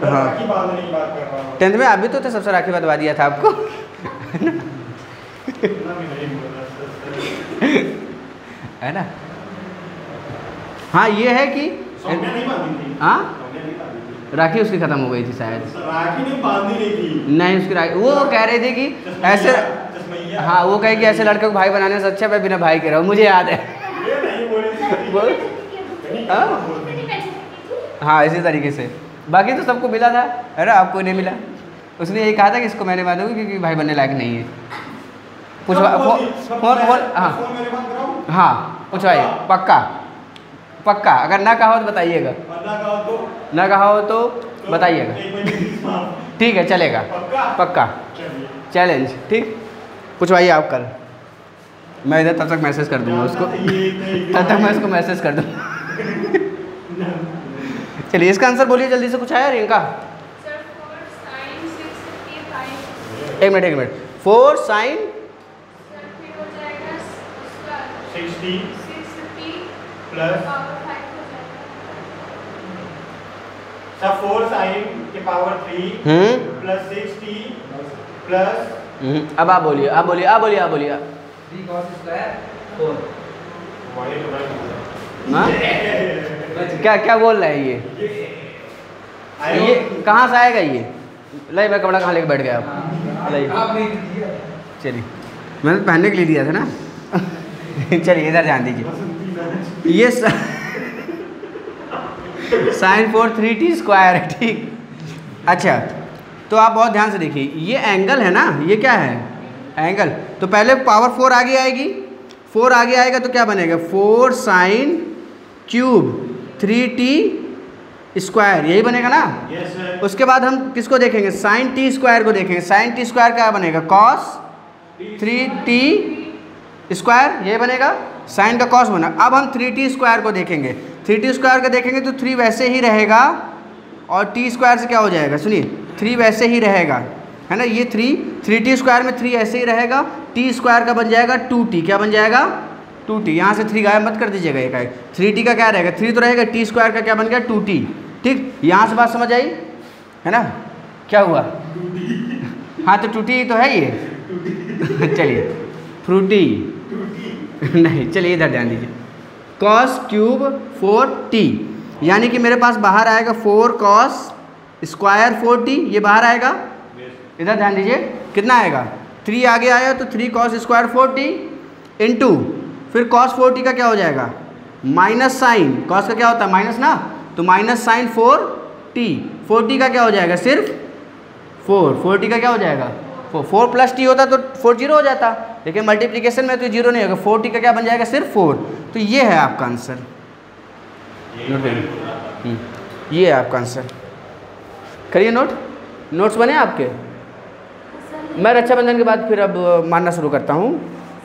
हाँ, 10th में आप भी तो थे, सबसे राखी बंधवा दिया था आपको है ना। हाँ, ये है कि हाँ, राखी उसकी ख़त्म हो गई थी शायद। राखी नहीं बांधी नहीं थी। नहीं, उसकी राखी वो कह रहे थे कि ऐसे, हाँ, वो कहे कि ऐसे लड़के को भाई बनाने से अच्छा मैं बिना भाई के रहूँ। मुझे याद है हाँ, इसी तरीके से। बाकी तो सबको मिला था, है ना, आपको नहीं मिला। उसने यही कहा था कि इसको मैंने बांधूंगी क्योंकि भाई बनने लायक नहीं है। हाँ, पूछवाइए, पक्का। अगर ना कहा हो तो बताइएगा, ना कहा हो तो बताइएगा। ठीक है, चलेगा, पक्का चैलेंज, ठीक। पूछवाइए आप कल, मैं इधर तब तक मैसेज कर दूंगा उसको, तब तक मैं उसको मैसेज कर दूंगा। चलिए, इसका आंसर बोलिए जल्दी से। कुछ आया रिंका? एक मिनट। 4 sin 60 प्लस 4 sin के पावर 3 प्लस 60 प्लस। अब आप बोलिए। 3 cos स्क्वायर 4। हाँ, क्या बोल रहे हैं ये कहाँ से आएगा ये? लाई, मैं कपड़ा कहाँ लेके बैठ गया आप? चलिए, मैंने तो पहनने के लिए दिया था ना चलिए, इधर ध्यान दीजिए। ये sin 4 3t स्क्वायर है, ठीक। अच्छा, तो आप बहुत ध्यान से देखिए, ये एंगल है ना, ये क्या है? एंगल। तो पहले पावर 4 आगे आएगी, 4 आगे आएगा तो क्या बनेगा? 4 sin क्यूब 3t स्क्वायर, यही बनेगा ना। yes, उसके बाद हम किसको देखेंगे? sin t स्क्वायर को देखेंगे। sin t स्क्वायर क्या बनेगा? cos 3t स्क्वायर, ये बनेगा। sin का cos बना। अब हम 3t स्क्वायर को देखेंगे। 3t स्क्वायर का देखेंगे तो 3 वैसे ही रहेगा, और t स्क्वायर से क्या हो जाएगा? सुनिए, 3 वैसे ही रहेगा, है ना। ये 3t स्क्वायर में 3 ऐसे ही रहेगा। t स्क्वायर का बन जाएगा 2t। क्या बन जाएगा? 2t। यहाँ से 3 गायब मत कर दीजिएगा, एक आए। 3t का क्या रहेगा? 3 तो रहेगा, t स्क्वायर का क्या बन गया? 2t, ठीक। यहाँ से बात समझ आई, है ना। क्या हुआ? हाँ, तो 2t तो है ये चलिए, फ्रूटी नहीं, चलिए इधर ध्यान दीजिए। cos क्यूब 4t, यानी कि मेरे पास बाहर आएगा 4 cos स्क्वायर 4t, ये बाहर आएगा। इधर ध्यान दीजिए, कितना आएगा? 3 आगे आया तो 3 cos स्क्वायर 4t इंटू फिर cos 4t का क्या हो जाएगा? माइनस साइन, cos का क्या होता है? माइनस ना, तो माइनस साइन 4t। 4t का क्या हो जाएगा? सिर्फ 4t का क्या हो जाएगा? 4 प्लस t होता तो 4 0 हो जाता, लेकिन मल्टीप्लिकेशन में तो 0 नहीं होगा। 4t का क्या बन जाएगा? सिर्फ 4। तो ये है आपका आंसर, नोट करिए। ये है आपका आंसर, करिए नोट। नोट्स बने आपके? मैं रक्षाबंधन के बाद फिर अब मानना शुरू करता हूँ।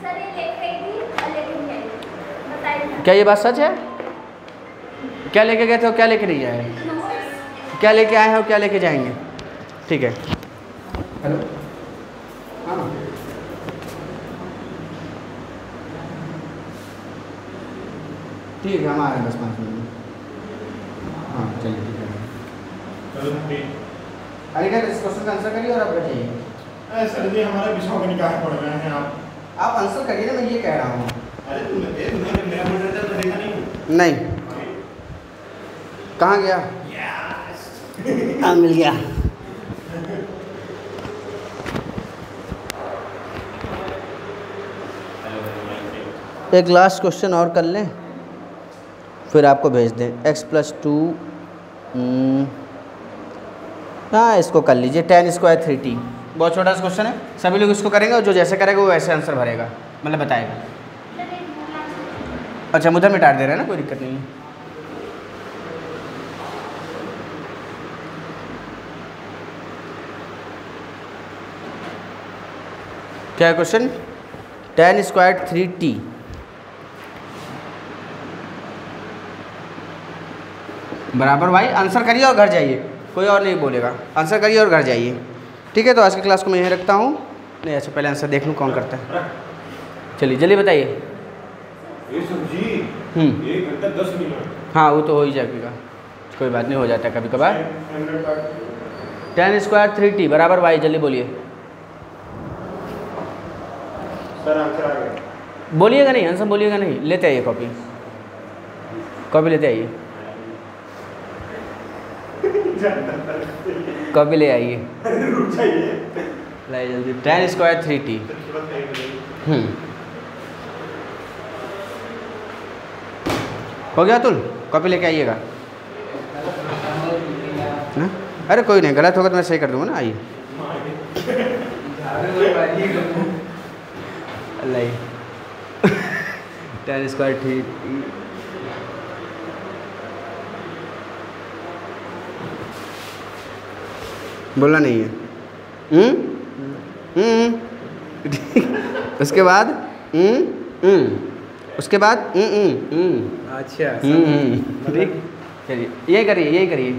सर ये लेके गई थी और लेके नहीं आई, बताइए। क्या ये बात सच है? क्या लेके गए थे और क्या लेके नहीं आए? क्या लेके आए हैं और क्या लेके जाएंगे? ठीक है। हेलो, हाँ ठीक है, हम आ रहे हैं 10-5 मिनट में। हाँ चलिए ठीक है। अरे क्या इस क्वेश्चन का आंसर करिए और आप बताइए। सर जी हमारा विषयों का निकाह पढ़ रहे हैं आप आंसर करिए ना, मैं ये कह रहा हूँ। अरे तुमने मेरा मॉडरेटर तो देखा नहीं? नहीं, कहाँ गया? हाँ मिल गया। एक लास्ट क्वेश्चन और कर लें फिर आपको भेज दें। x+2 हाँ इसको कर लीजिए, tan स्क्वायर 3t। बहुत छोटा सा क्वेश्चन है, सभी लोग इसको करेंगे और जो जैसे करेगा वो वैसे आंसर भरेगा, मतलब बताएगा। अच्छा मुद्दा मिटा दे रहे हैं ना, कोई दिक्कत नहीं है। क्या क्वेश्चन? tan स्क्वायर 3t बराबर भाई आंसर करिए और घर जाइए, कोई और नहीं बोलेगा। आंसर करिए और घर जाइए, ठीक है। तो आज की क्लास को मैं यहीं रखता हूँ। नहीं अच्छा पहले आंसर देख लूँ कौन करता है। चलिए जल्दी बताइए। ये सब्जी 1 घंटा 10 मिनट। हाँ वो तो हो ही जाएगा, कोई बात नहीं, हो जाता है कभी कभार। tan स्क्वायर 3t बराबर भाई जल्दी बोलिए। सर आंसर आ गया। बोलिएगा नहीं, आंसर बोलिएगा नहीं। लेते आइए कॉपी, कॉपी लेते आइए, कॉपी ले आइए। लाइए जल्दी। tan square 3t। हो गया अतुल? कॉपी लेके आइएगा ना। अरे कोई नहीं, गलत होगा तो मैं सही कर दूंगा ना। आइए लाइए tan स्क्वायर 3t बोलना नहीं है। उसके बाद उसके बाद अच्छा ठीक, चलिए यही करिए, यही करिए।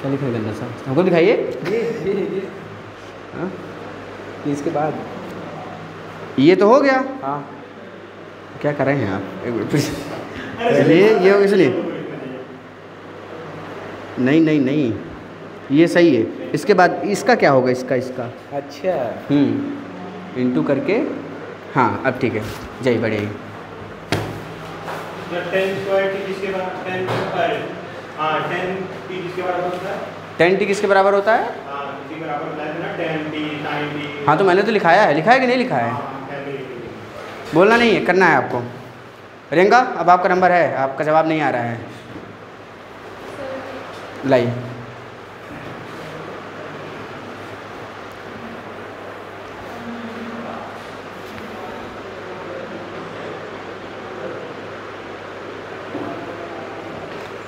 क्या लिखा है गंदा सा, हमको दिखाइए। हाँ इसके बाद ये तो हो गया। हाँ क्या कर रहे हैं आप? एक मिनट चलिए, ये हो इसलिए नहीं नहीं नहीं, ये सही है। इसके बाद इसका क्या होगा? इसका अच्छा इंटू करके। हाँ अब ठीक है, जय बढ़े। tan स्क्वायर t किसके बराबर? हाँ tan t किसके बराबर होता है? tan t किसके बराबर होता है? हाँ किसके बराबर होता है ना, tan t sin t। हाँ तो मैंने तो लिखाया है, लिखा है कि नहीं लिखा है? बोलना नहीं है, करना है आपको। रियंका अब आपका नंबर है, आपका जवाब नहीं आ रहा है। लाइए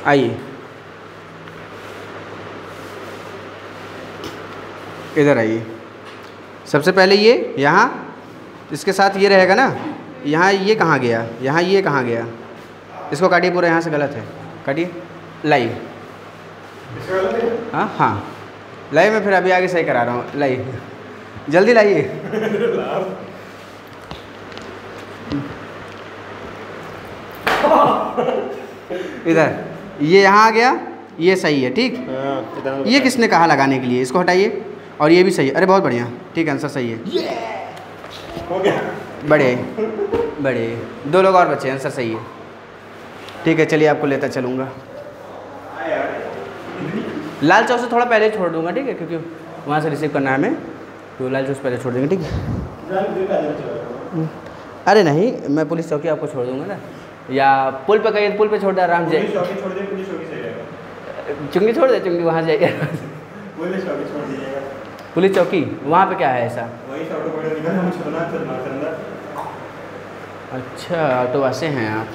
आइए इधर आइए। सबसे पहले ये यहाँ, इसके साथ ये रहेगा ना। यहाँ ये कहाँ गया? यहाँ ये कहाँ गया? इसको काटिए पूरा, यहाँ से गलत है, काटिए। लाइए हाँ हाँ लाइए, मैं फिर अभी आगे सही करा रहा हूँ। लाइए जल्दी लाइए। इधर ये यहाँ आ गया, ये सही है ठीक। ये किसने कहा लगाने के लिए? इसको हटाइए। और ये भी सही है। अरे बहुत बढ़िया, ठीक है, आंसर सही है। हो गया। बड़े बड़े 2 लोग और बचे, आंसर सही है। ठीक है चलिए, आपको लेता चलूँगा। लाल चौक से थोड़ा पहले छोड़ दूंगा, ठीक है, क्योंकि वहाँ से रिसीव करना है हमें, तो लाल चौक से पहले छोड़ देंगे, ठीक है। अरे नहीं, मैं पुलिस चौकी आपको छोड़ दूंगा ना, या पुल पे कहिए, पुल पे छोड़ दे आराम से। पुलिस चौकी छोड़ दे, पुलिस चौकी सही रहेगा। चुंगी छोड़ दे, चुंगी वहाँ जाइए। पुलिस चौकी छोड़ दीजिएगा। पुलिस चौकी वहाँ पे क्या है ऐसा? वही ऑटो पकड़ निकल हम चलना अंदर। अच्छा ऑटो वासे हैं आप।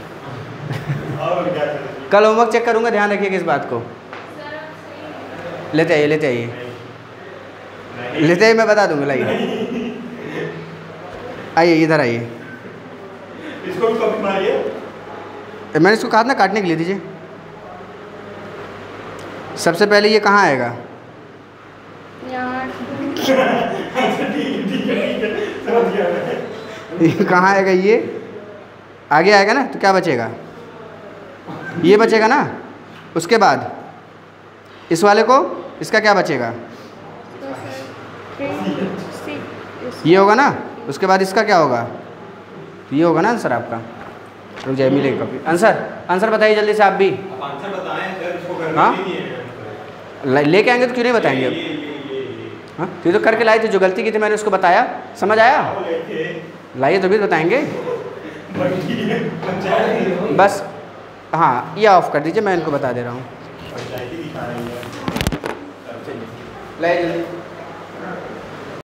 और क्या चलेगी? कल होमवर्क चेक करूँगा, ध्यान रखिएगा इस बात को। लेते आइए, लेते आइए। लेते ही मैं बता दूंगा। लाइए आइए इधर आइए। इसको भी कॉपी मारिए। मैंने इसको कहा था ना काटने के लिए, दीजिए। सबसे पहले ये कहाँ आएगा? ये कहाँ आएगा? ये आगे आएगा ना, तो क्या बचेगा? ये बचेगा ना। उसके बाद इस वाले को, इसका क्या बचेगा? ये होगा ना। उसके बाद इसका क्या होगा? ये होगा ना आंसर आपका। रुक जाइए, मिलेगी कॉपी। आंसर बताइए जल्दी से आप भी। आप आंसर बताएं, अगर इसको करना हाँ? नहीं है लेके आएंगे तो क्यों नहीं बताएंगे अब? हाँ, तो ये तो करके लाए थे, जो गलती की थी मैंने उसको बताया। समझ आया? लाइए तो भी बताएंगे बस। हाँ, ये ऑफ कर दीजिए, मैं इनको बता दे रहा हूँ। लाइए जल्दी।